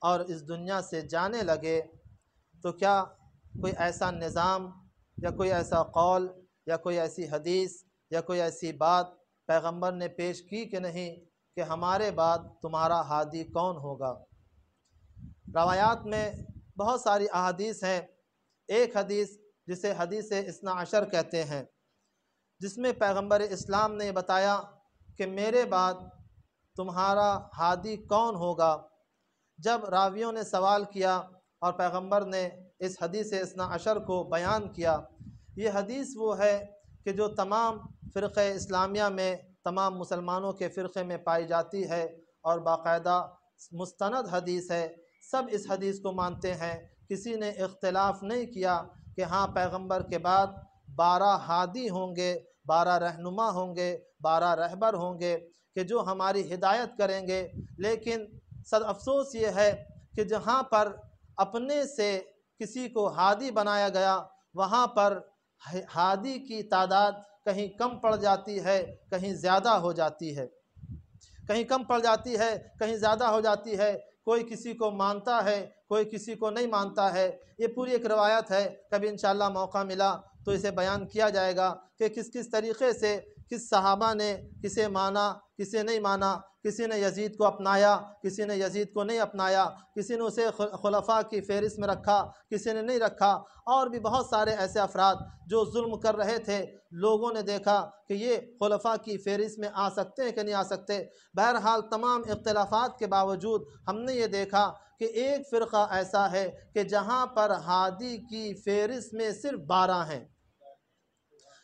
और इस दुनिया से जाने लगे तो क्या कोई ऐसा निज़ाम या कोई ऐसा कौल या कोई ऐसी हदीस या कोई ऐसी बात पैगम्बर ने पेश की कि नहीं कि हमारे बाद तुम्हारा हादी कौन होगा। रवायात में बहुत सारी अहादीस हैं। एक हदीस जिसे हदीस इस्ना अशर कहते हैं, जिसमें पैगम्बर इस्लाम ने बताया कि मेरे बाद तुम्हारा हादी कौन होगा। जब रावियों ने सवाल किया और पैगम्बर ने इस हदीस इस्ना अशर को बयान किया, ये हदीस वो है कि जो तमाम फ़िरक़े इस्लामिया में तमाम मुसलमानों के फ़िरक़े में पाई जाती है और बाकायदा मुस्तनद हदीस है। सब इस हदीस को मानते हैं, किसी ने इख्तिलाफ़ नहीं किया कि हाँ पैगम्बर के बाद 12 हादी होंगे, 12 रहनुमा होंगे, 12 रहबर होंगे कि जो हमारी हिदायत करेंगे। लेकिन सद अफ़सोस ये है कि जहाँ पर अपने से किसी को हादी बनाया गया वहाँ पर हादी की तादाद कहीं कम पड़ जाती है, कहीं ज़्यादा हो जाती है, कहीं कम पड़ जाती है, कहीं ज़्यादा हो जाती है। कोई किसी को मानता है, कोई किसी को नहीं मानता है। ये पूरी एक रवायत है, कभी इंशाअल्लाह मौका मिला तो इसे बयान किया जाएगा कि किस किस तरीक़े से किस सहाबा ने किसे माना, किसे नहीं माना। किसी ने यजीद को अपनाया, किसी ने यजीद को नहीं अपनाया, किसी ने उसे खुलफा की फ़हरिस्त में रखा, किसी ने नहीं रखा। और भी बहुत सारे ऐसे अफराद जो जुल्म कर रहे थे, लोगों ने देखा कि ये खुलफा की फ़हरिस्त में आ सकते हैं कि नहीं आ सकते। बहरहाल तमाम इख्तिलाफ़ात के बावजूद हमने ये देखा कि एक फ़िरक़ा ऐसा है कि जहाँ पर हादी की फ़हरिस्त में सिर्फ 12 हैं,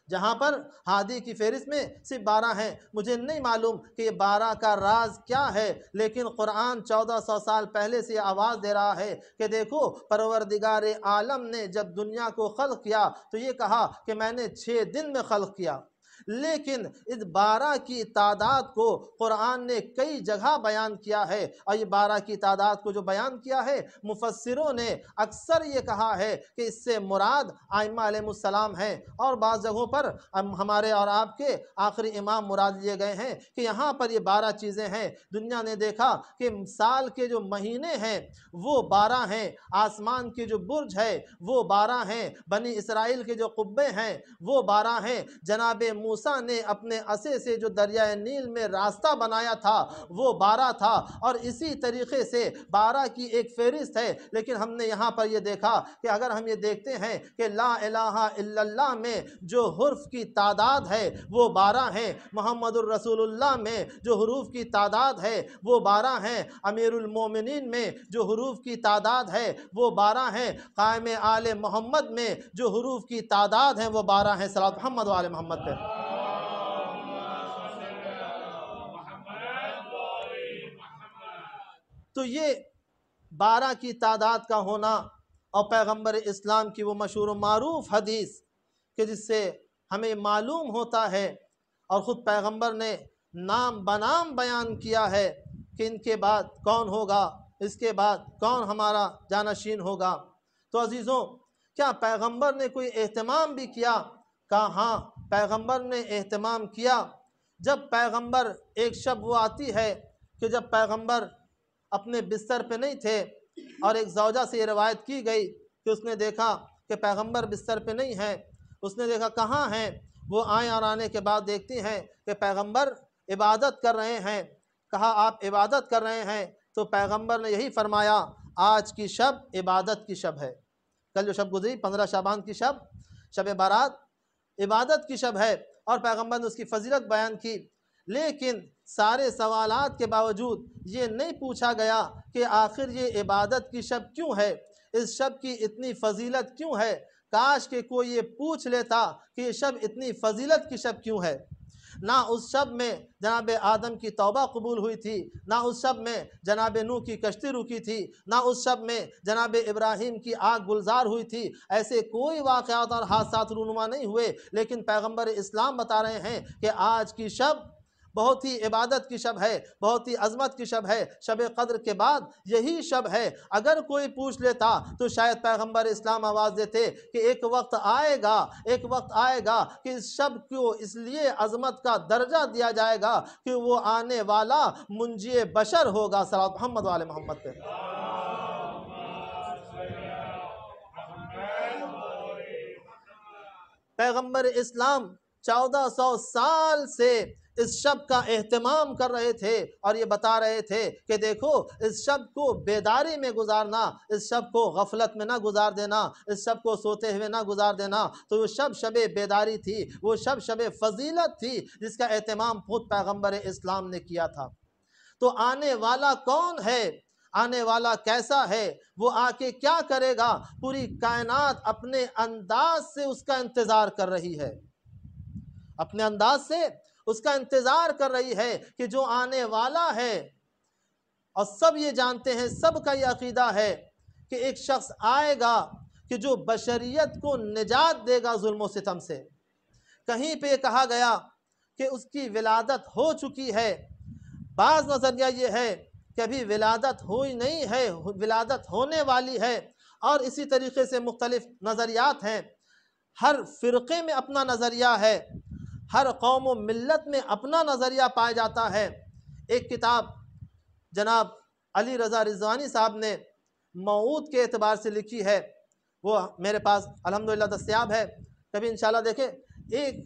जहाँ पर हादी की फ़हरिस्त में सिर्फ 12 हैं। मुझे नहीं मालूम कि ये 12 का राज क्या है, लेकिन कुरान 1400 साल पहले से आवाज़ दे रहा है कि देखो परवरदिगार आलम ने जब दुनिया को खल्क़ किया तो ये कहा कि मैंने 6 दिन में खल्क़ किया। लेकिन इस 12 की तादाद को कुरान ने कई जगह बयान किया है और ये 12 की तादाद को जो बयान किया है, मुफस्सिरों ने अक्सर ये कहा है कि इससे मुराद आइम्मा अलैहिमुस्सलाम है और बाज़ जगहों पर हमारे और आपके आखिरी इमाम मुराद लिए गए हैं कि यहाँ पर ये 12 चीज़ें हैं। दुनिया ने देखा कि साल के जो महीने हैं वो 12 हैं, आसमान के जो बुर्ज है वो 12 हैं, बनी इसराइल के जो कुब्बे हैं वो 12 हैं, जनाब मूसा ने अपने असे से जो दरिया नील में रास्ता बनाया था वो 12 था। और इसी तरीके से 12 की एक फ़हरिस्त है। लेकिन हमने यहाँ पर ये देखा कि अगर हम ये देखते हैं कि ला इलाहा इल्लल्लाह में जो हुर्फ की तादाद है वो 12 हैं, मुहम्मदुर रसूलुल्लाह में जो हुरूफ की तादाद है वो 12 हैं, अमीरुल मोमिनीन में जो हुरूफ की तादाद है वो 12 हैं, क़ाइम आले मोहम्मद में जो हुरूफ की तादाद है वो 12 हैं। सल्लल्लाहु मोहम्मद व आले मोहम्मद पे। तो ये 12 की तादाद का होना और पैगंबर इस्लाम की वो मशहूर व मारूफ हदीस कि जिससे हमें मालूम होता है और ख़ुद पैगंबर ने नाम बनाम बयान किया है कि इनके बाद कौन होगा, इसके बाद कौन हमारा जानशीन होगा। तो अजीज़ों, क्या पैगंबर ने कोई एहतमाम भी किया? कहा हाँ, पैगंबर ने एहतमाम किया। जब पैगंबर, एक शब वो आती है कि जब पैगंबर अपने बिस्तर पे नहीं थे और एक ज़ौजा से ये रवायत की गई कि उसने देखा कि पैगंबर बिस्तर पे नहीं है। उसने देखा कहाँ हैं, वो आए और आने के बाद देखती हैं कि पैगंबर इबादत कर रहे हैं। कहा आप इबादत कर रहे हैं? तो पैगंबर ने यही फरमाया, आज की शब इबादत की शब है। कल जो शब गुजरी 15 शाबान की शब, शब बारात, इबादत की शब है और पैगंबर ने उसकी फजीलत बयान की। लेकिन सारे सवालात के बावजूद ये नहीं पूछा गया कि आखिर ये इबादत की शब क्यों है, इस शब की इतनी फजीलत क्यों है। काश के कोई ये पूछ लेता कि ये शब इतनी फजीलत की शब क्यों है। ना उस शब में जनाब आदम की तौबा कबूल हुई थी, ना उस शब में जनाब नूह की कश्ती रुकी थी, ना उस शब में जनाब इब्राहिम की आग गुलजार हुई थी। ऐसे कोई वाक़यात और हादसात रूनुमा नहीं हुए। लेकिन पैगंबर इस्लाम बता रहे हैं कि आज की शब बहुत ही इबादत की शब है, बहुत ही अज़मत की शब है। शब क़द्र के बाद यही शब है। अगर कोई पूछ लेता तो शायद पैगंबर इस्लाम आवाज़ देते कि एक वक्त आएगा, एक वक्त आएगा कि इस शब को इसलिए अज़मत का दर्जा दिया जाएगा कि वो आने वाला मुंजी बशर होगा। सल्लल्लाहु मोहम्मद वाले मोहम्मद पे। पैगंबर इस्लाम 1400 साल से इस शब का एहतमाम कर रहे थे और ये बता रहे थे कि देखो, इस शब को बेदारी में गुजारना, इस शब को गफलत में ना गुजार देना, इस शब को सोते हुए ना गुजार देना। तो वो शब शब बेदारी थी, वो शब शब फजीलत थी जिसका एहतमाम खुद पैगंबर इस्लाम ने किया था। तो आने वाला कौन है, आने वाला कैसा है, वो आके क्या करेगा, पूरी कायनात अपने अंदाज से उसका इंतज़ार कर रही है, अपने अंदाज से उसका इंतज़ार कर रही है कि जो आने वाला है। और सब ये जानते हैं, सबका ये अकीदा है कि एक शख्स आएगा कि जो बशरियत को निजात देगा जुल्म सितम से। कहीं पे कहा गया कि उसकी विलादत हो चुकी है। बाज़ नज़रिया ये है कि अभी विलादत हुई नहीं है, विलादत होने वाली है। और इसी तरीके से मुख्तलिफ नज़रियात हैं। हर फ़िरक़े में अपना नज़रिया है, हर कौम व मिल्लत में अपना नज़रिया पाया जाता है। एक किताब जनाब अली रज़ा रिज़वानी साहब ने मऊद के एतबार से लिखी है, वो मेरे पास अल्हम्दुलिल्लाह दस्तयाब है। कभी इंशाल्लाह देखें। एक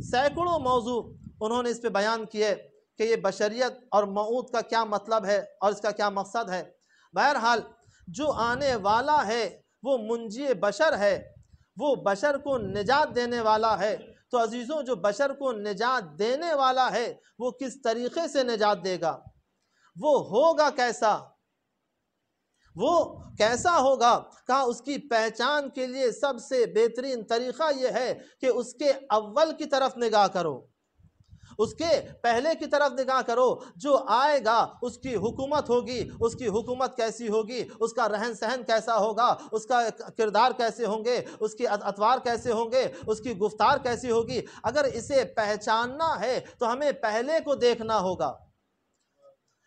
सैकड़ों मौजू उन्होंने इस पे बयान किए कि ये बशरियत और मऊद का क्या मतलब है और इसका क्या मकसद है। बहरहाल जो आने वाला है वो मुंजी बशर है, वो बशर को निजात देने वाला है। तो अजीज़ों, जो बशर को निजात देने वाला है वो किस तरीक़े से निजात देगा, वो होगा कैसा, वो कैसा होगा। कहा उसकी पहचान के लिए सबसे बेहतरीन तरीक़ा ये है कि उसके अव्वल की तरफ निगाह करो, उसके पहले की तरफ निगाह करो। जो आएगा उसकी हुकूमत होगी, उसकी हुकूमत कैसी होगी, उसका रहन सहन कैसा होगा, उसका किरदार कैसे होंगे, उसके अतवार कैसे होंगे, उसकी गुफ्तार कैसी होगी। अगर इसे पहचानना है तो हमें पहले को देखना होगा,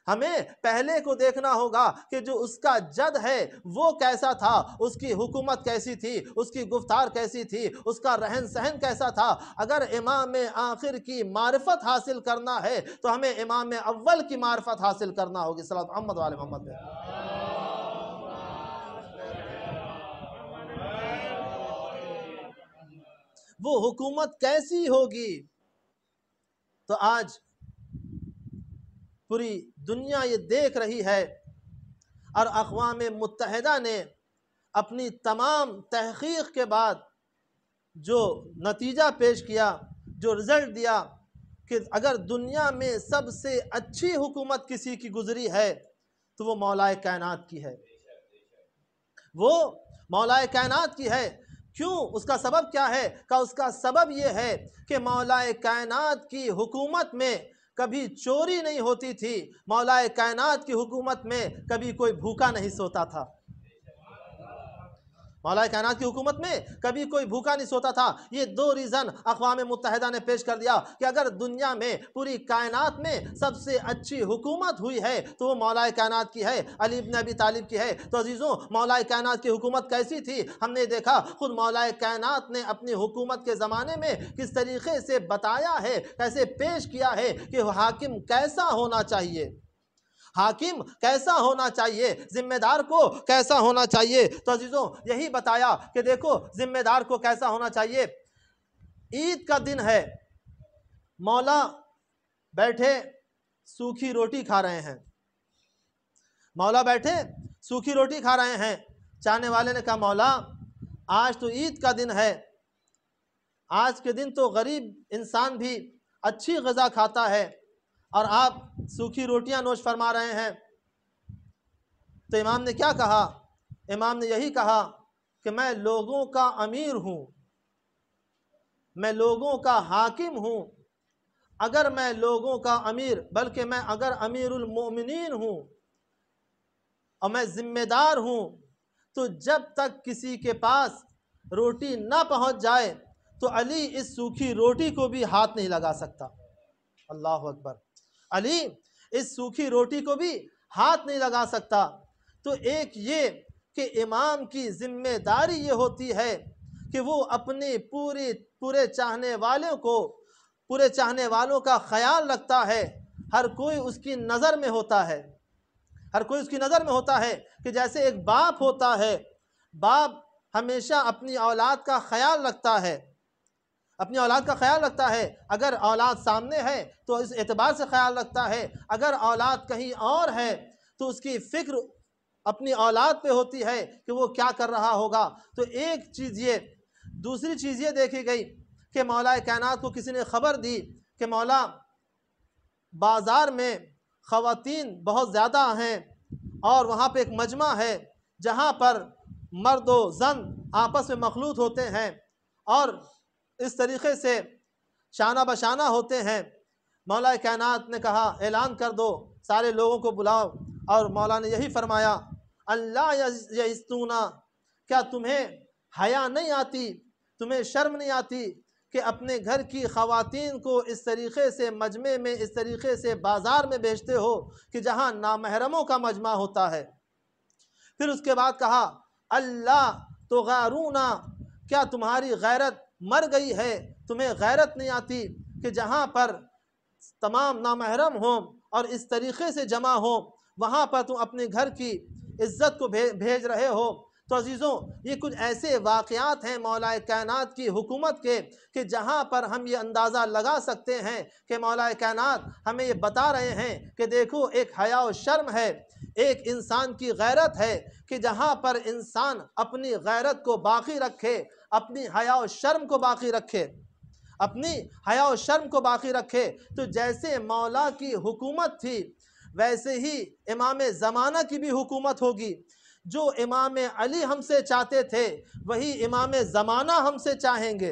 हमें पहले को देखना होगा कि जो उसका जद है वो कैसा था, उसकी हुकूमत कैसी थी, उसकी गुफ्तार कैसी थी, उसका रहन सहन कैसा था। अगर इमाम आखिर की मारिफत हासिल करना है तो हमें इमाम अव्वल की मारिफत हासिल करना होगी। सल्लल्लाहु मोहम्मद वाले मोहम्मद पे। वो हुकूमत कैसी होगी। तो आज पूरी दुनिया ये देख रही है और अक़वाम मुत्तहिदा ने अपनी तमाम तहक़ीक़ के बाद जो नतीजा पेश किया, जो रिज़ल्ट दिया कि अगर दुनिया में सबसे अच्छी हुकूमत किसी की गुज़री है तो वो मौलाए कायनात की है, वो मौलाए कायनात की है। क्यों? उसका सबब क्या है? का उसका सबब ये है कि मौलाए कायनात की हुकूमत में कभी चोरी नहीं होती थी, मौलाए कायनात की हुकूमत में कभी कोई भूखा नहीं सोता था। मौलाए कायनात की हुकूमत में कभी कोई भूखा नहीं सोता था। ये दो रीज़न अक़वाम मुत्तहिदा ने पेश कर दिया कि अगर दुनिया में पूरी कायनात में सबसे अच्छी हुकूमत हुई है तो वो मौलाए कायनात की है, अली इब्न अबी तालिब की है। तो अजीज़ों, मौलाए कायनात की हुकूमत कैसी थी हमने देखा। खुद मौलाए कायनात ने अपनी हुकूमत के ज़माने में किस तरीक़े से बताया है, कैसे पेश किया है कि हाकिम कैसा होना चाहिए, हाकिम कैसा होना चाहिए, जिम्मेदार को कैसा होना चाहिए। तो अजीजों, यही बताया कि देखो जिम्मेदार को कैसा होना चाहिए। ईद का दिन है, मौला बैठे सूखी रोटी खा रहे हैं, मौला बैठे सूखी रोटी खा रहे हैं। चाहने वाले ने कहा मौला आज तो ईद का दिन है, आज के दिन तो गरीब इंसान भी अच्छी ग़िज़ा खाता है और आप सूखी रोटियां नोश फरमा रहे हैं। तो इमाम ने क्या कहा? इमाम ने यही कहा कि मैं लोगों का अमीर हूँ, मैं लोगों का हाकिम हूँ। अगर मैं लोगों का अमीर, बल्कि मैं अगर अमीरुल मोमिनीन हूँ और मैं ज़िम्मेदार हूँ, तो जब तक किसी के पास रोटी ना पहुँच जाए तो अली इस सूखी रोटी को भी हाथ नहीं लगा सकता। अल्लाह अकबर। अली इस सूखी रोटी को भी हाथ नहीं लगा सकता। तो एक ये कि इमाम की जिम्मेदारी ये होती है कि वो अपने पूरे चाहने वालों का ख्याल रखता है। हर कोई उसकी नज़र में होता है, हर कोई उसकी नज़र में होता है कि जैसे एक बाप होता है, बाप हमेशा अपनी औलाद का ख्याल रखता है, अपनी औलाद का ख्याल रखता है। अगर औलाद सामने है तो इस एतबार से ख्याल रखता है, अगर औलाद कहीं और है तो उसकी फ़िक्र अपनी औलाद पे होती है कि वो क्या कर रहा होगा। तो एक चीज़ ये। दूसरी चीज़ ये देखी गई कि मौलाए कायनात को किसी ने ख़बर दी कि मौला बाज़ार में ख़वातीन बहुत ज़्यादा हैं और वहाँ पे एक मजमा है जहाँ पर मर्द व ज़न आपस में मखलूत होते हैं और इस तरीक़े से शाना बशाना होते हैं। मौला कायनात ने कहा ऐलान कर दो, सारे लोगों को बुलाओ। और मौला ने यही फरमाया अल्लाह यस्तूना, क्या तुम्हें हया नहीं आती, तुम्हें शर्म नहीं आती कि अपने घर की ख़वातीन को इस तरीक़े से मजमे में, इस तरीक़े से बाज़ार में भेजते हो कि जहाँ नामहरमों का मजमा होता है। फिर उसके बाद कहा अल्लाह तो गारूना, क्या तुम्हारी गैरत मर गई है, तुम्हें गैरत नहीं आती कि जहाँ पर तमाम नामहरम हों और इस तरीक़े से जमा हो वहाँ पर तुम अपने घर की इज़्ज़त को भेज रहे हो। तो अजीज़ों, ये कुछ ऐसे वाक़यात हैं मौलाए कायनात की हुकूमत के कि जहाँ पर हम ये अंदाज़ा लगा सकते हैं कि मौलाए कायनात हमें ये बता रहे हैं कि देखो एक हया और शर्म है, एक इंसान की गैरत है कि जहाँ पर इंसान अपनी गैरत को बाकी रखे, अपनी हया और शर्म को बाकी रखे, अपनी हया और शर्म को बाकी रखे। तो जैसे मौला की हुकूमत थी वैसे ही इमाम ज़माना की भी हुकूमत होगी। जो इमाम अली हमसे चाहते थे वही इमाम ज़माना हमसे चाहेंगे,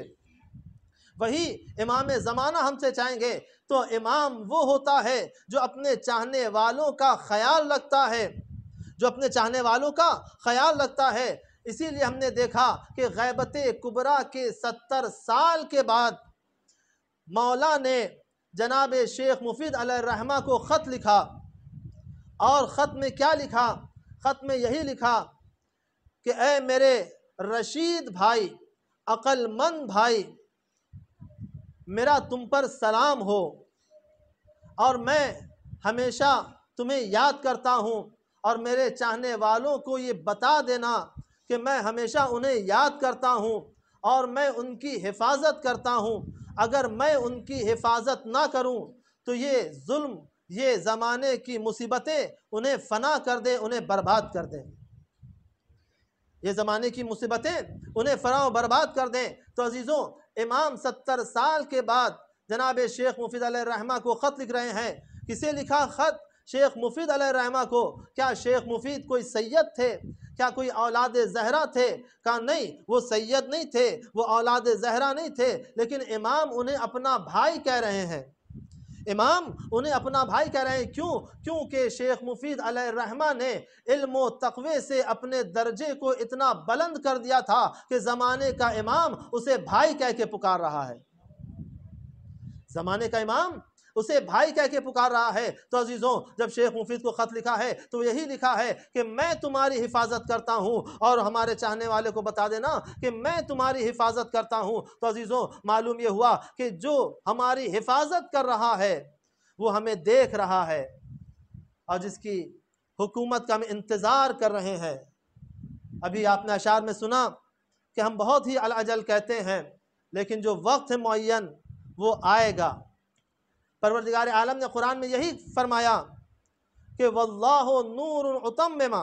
वही इमाम ज़माना हमसे चाहेंगे। तो इमाम वो होता है जो अपने चाहने वालों का ख्याल रखता है, जो अपने चाहने वालों का ख्याल रखता है। इसीलिए हमने देखा कि गैबत कुबरा के 70 साल के बाद मौला ने जनाब शेख मुफीद अलैहिर्रहमा को ख़त लिखा और ख़त में क्या लिखा? ख़त में यही लिखा कि ऐ मेरे रशीद भाई, अक़लमंद भाई, मेरा तुम पर सलाम हो और मैं हमेशा तुम्हें याद करता हूँ और मेरे चाहने वालों को ये बता देना कि मैं हमेशा उन्हें याद करता हूँ और मैं उनकी हिफाजत करता हूँ। अगर मैं उनकी हिफाजत ना करूँ तो ये जुल्म, ये ज़माने की मुसीबतें उन्हें फ़ना कर दें, उन्हें बर्बाद कर दें, ये ज़माने की मुसीबतें उन्हें फ़ना व बर्बाद कर दें। तो अजीज़ों, इमाम 70 साल के बाद जनाब शेख मुफीद अलैहिर्रहमा को ख़त लिख रहे हैं। किसे लिखा ख़त? शेख मुफीद अलैहिर्रहमा को। क्या शेख मुफीद कोई सैयद थे? क्या कोई औलाद ज़हरा थे? कहा नहीं, वो सैयद नहीं थे, वो औलाद ज़हरा नहीं थे, लेकिन इमाम उन्हें अपना भाई कह रहे हैं। इमाम उन्हें अपना भाई कह रहे हैं। क्यों? क्योंकि शेख मुफीद अलैहिर्रहमा ने इल्म व तक़वे से अपने दर्जे को इतना बुलंद कर दिया था कि ज़माने का इमाम उसे भाई कह के पुकार रहा है। ज़माने का इमाम उसे भाई कह के पुकार रहा है। तो अजीज़ों, जब शेख मुफीद को ख़त लिखा है तो यही लिखा है कि मैं तुम्हारी हिफाजत करता हूँ, और हमारे चाहने वाले को बता देना कि मैं तुम्हारी हिफाजत करता हूँ। तो अजीज़ों, मालूम ये हुआ कि जो हमारी हिफाजत कर रहा है वो हमें देख रहा है, और जिसकी हुकूमत का हम इंतज़ार कर रहे हैं। अभी आपने अशार में सुना कि हम बहुत ही अल-अजल कहते हैं, लेकिन जो वक्त है मुअय्यन वो आएगा। परवरदिगार आलम ने कुरान में यही फरमाया कि वल्लाहु नूरुन उतम्मिमा,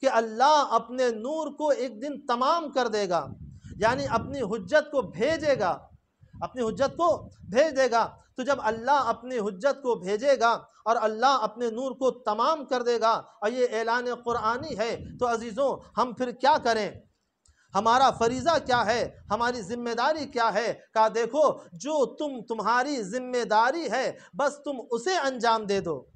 कि अल्लाह अपने नूर को एक दिन तमाम कर देगा, यानी अपनी हुज्जत को भेजेगा, अपनी हुज्जत को भेज देगा। तो जब अल्लाह अपनी हुज्जत को भेजेगा और अल्लाह अपने नूर को तमाम कर देगा, और ये ऐलान कुरानी है, तो अजीज़ों हम फिर क्या करें? हमारा फरीज़ा क्या है? हमारी जिम्मेदारी क्या है? कहा देखो, जो तुम्हारी जिम्मेदारी है बस तुम उसे अंजाम दे दो,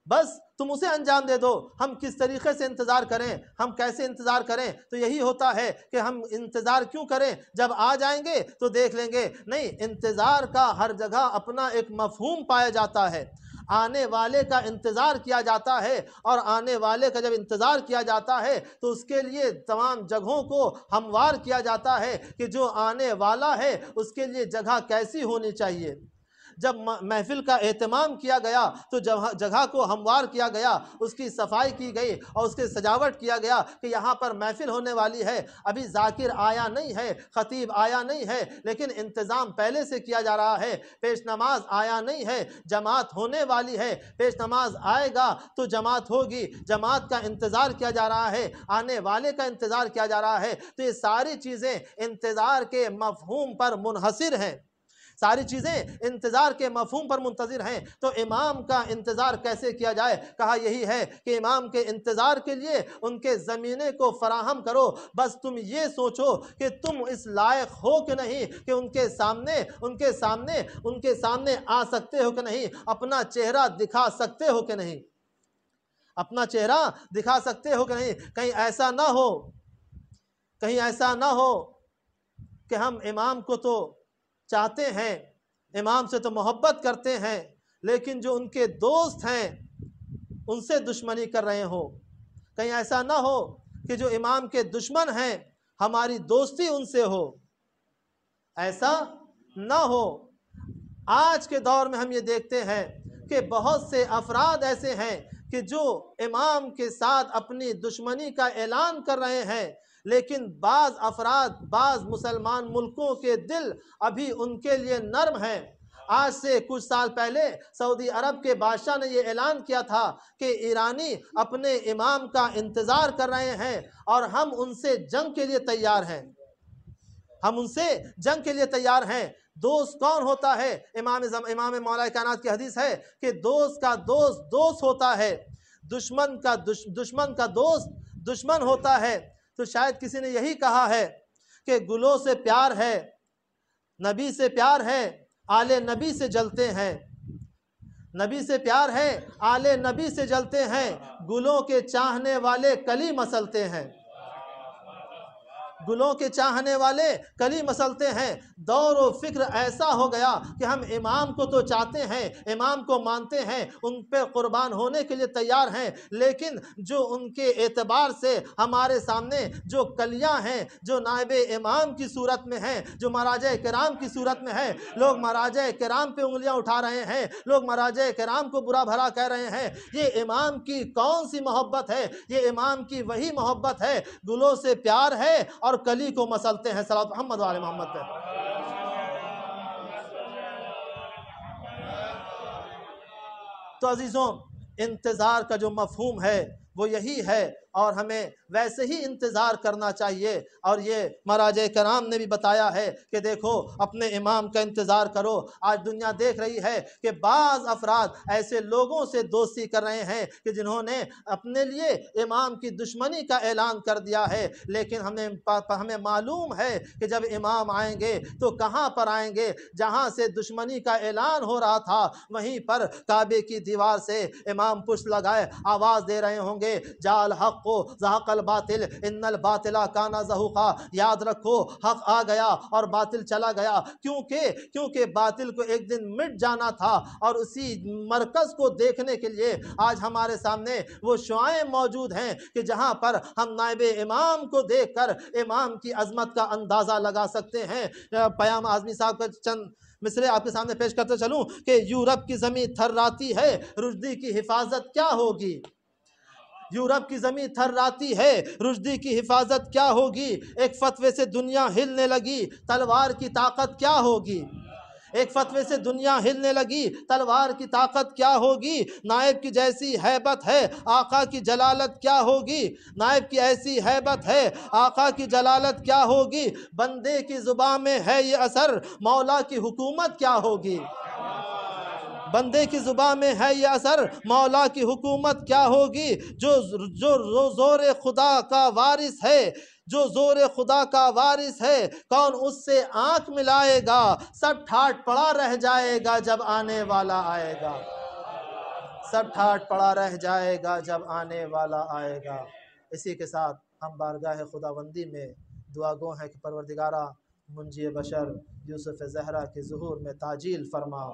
बस तुम उसे अंजाम दे दो। हम किस तरीके से इंतज़ार करें, हम कैसे इंतज़ार करें? तो यही होता है कि हम इंतज़ार क्यों करें? जब आ जाएंगे तो देख लेंगे। नहीं, इंतज़ार का हर जगह अपना एक मफ़हूम पाया जाता है। आने वाले का इंतज़ार किया जाता है, और आने वाले का जब इंतज़ार किया जाता है तो उसके लिए तमाम जगहों को हमवार किया जाता है कि जो आने वाला है उसके लिए जगह कैसी होनी चाहिए। जब महफिल का एहतमाम किया गया तो जगह को हमवार किया गया, उसकी सफाई की गई और उसके सजावट किया गया कि यहाँ पर महफिल होने वाली है। अभी जाकिर आया नहीं है, ख़तीब आया नहीं है, लेकिन इंतज़ाम पहले से किया जा रहा है। पेश नमाज आया नहीं है, जमात होने वाली है। पेश नमाज आएगा तो जमात होगी, जमात का इंतज़ार किया जा रहा है, आने वाले का इंतज़ार किया जा रहा है। तो ये सारी चीज़ें इंतज़ार के मफ़हूम पर मुनहसिर हैं, सारी चीज़ें इंतज़ार के मफ़हूम पर मुंतज़िर हैं। तो इमाम का इंतज़ार कैसे किया जाए? कहा यही है कि इमाम के इंतज़ार के लिए उनके ज़मीने को फ़राहम करो। बस तुम ये सोचो कि तुम इस लायक हो कि नहीं कि उनके सामने आ सकते हो कि नहीं, अपना चेहरा दिखा सकते हो कि नहीं, अपना चेहरा दिखा सकते हो कि नहीं। कहीं ऐसा ना हो कि हम इमाम को तो चाहते हैं, इमाम से तो मोहब्बत करते हैं, लेकिन जो उनके दोस्त हैं उनसे दुश्मनी कर रहे हो। कहीं ऐसा ना हो कि जो इमाम के दुश्मन हैं हमारी दोस्ती उनसे हो, ऐसा ना हो। आज के दौर में हम ये देखते हैं कि बहुत से अफराद ऐसे हैं कि जो इमाम के साथ अपनी दुश्मनी का ऐलान कर रहे हैं, लेकिन बाज़ अफराद, बाज़ मुसलमान मुल्कों के दिल अभी उनके लिए नर्म हैं। आज से कुछ साल पहले सऊदी अरब के बादशाह ने ये ऐलान किया था कि ईरानी अपने इमाम का इंतज़ार कर रहे हैं और हम उनसे जंग के लिए तैयार हैं, हम उनसे जंग के लिए तैयार हैं। दोस्त कौन होता है? इमाम मौला कायनात की हदीस है कि दोस्त का दोस्त दोस्त होता है, दुश्मन का दोस्त दुश्मन होता है। तो शायद किसी ने यही कहा है कि गुलों से प्यार है, नबी से प्यार है, आले नबी से जलते हैं। नबी से प्यार है, आले नबी से जलते हैं, गुलों के चाहने वाले कली मसलते हैं, गुलों के चाहने वाले कली मसलते हैं। दौर व फिक्र ऐसा हो गया कि हम इमाम को तो चाहते हैं, इमाम को मानते हैं, उन पे कुर्बान होने के लिए तैयार हैं, लेकिन जो उनके एतबार से हमारे सामने जो कलियां हैं, जो नायबे इमाम की सूरत में हैं, जो महाराजा किराम की सूरत में है, लोग महाराजा किराम पे उंगलियां उठा रहे हैं, लोग महाराजा किराम को बुरा भला कह रहे हैं। ये इमाम की कौन सी मोहब्बत है? ये इमाम की वही मोहब्बत है, गुलों से प्यार है और कली को मसलते हैं। सलात मोहम्मद वाले मोहम्मद पे। तो अजीजों, इंतजार का जो मफहूम है वो यही है और हमें वैसे ही इंतज़ार करना चाहिए। और ये महाराजे कराम ने भी बताया है कि देखो अपने इमाम का इंतज़ार करो। आज दुनिया देख रही है कि बाज़ अफराद ऐसे लोगों से दोस्ती कर रहे हैं कि जिन्होंने अपने लिए इमाम की दुश्मनी का ऐलान कर दिया है, लेकिन हमें मालूम है कि जब इमाम आएंगे तो कहाँ पर आएंगे, जहाँ से दुश्मनी का ऐलान हो रहा था वहीं पर काबे की दीवार से इमाम पुष्प लगाए आवाज़ दे रहे होंगे, जाल हक को ज़हक़ल बातिल इन्नल बातिला काना ज़हूक़ा। याद रखो हक आ गया और बातिल चला गया। क्योंकि बातिल को एक दिन मिट जाना था और उसी मरकज़ को देखने के लिए आज हमारे सामने वो शुआएं मौजूद हैं कि जहां पर हम नायबे इमाम को देखकर इमाम की अजमत का अंदाज़ा लगा सकते हैं। पयाम आज़मी साहब का चंद मिसरे आपके सामने पेश करते चलूं कि यूरोप की ज़मीन थर्राती है, रुश्दी की हिफाजत क्या होगी। यूरोप की ज़मीन थर्राती है, रुश्दी की हिफाजत क्या होगी। एक फतवे से दुनिया हिलने लगी, तलवार की ताकत क्या होगी। एक फतवे से दुनिया हिलने लगी, तलवार की ताकत क्या होगी। नायब की जैसी हैबत है, आका की जलालत क्या होगी। नायब की ऐसी हैबत है, आका की जलालत क्या होगी। बंदे की जुबान में है ये असर, मौला की हुकूमत क्या होगी। बंदे की जुबान में है ये असर, मौला की हुकूमत क्या होगी। जो जोर खुदा का वारिस है, जो जोर खुदा का वारिस है, कौन उससे आंख मिलाएगा। सब ठाट पड़ा रह जाएगा जब आने वाला आएगा। सब ठाट पड़ा रह जाएगा जब आने वाला आएगा। इसी के साथ हम बारगाह खुदाबंदी में दुआ गो हैं कि परवरदिगारा मुंजी बशर यूसुफ ज़हरा के ज़ुहूर में ताजील फरमा।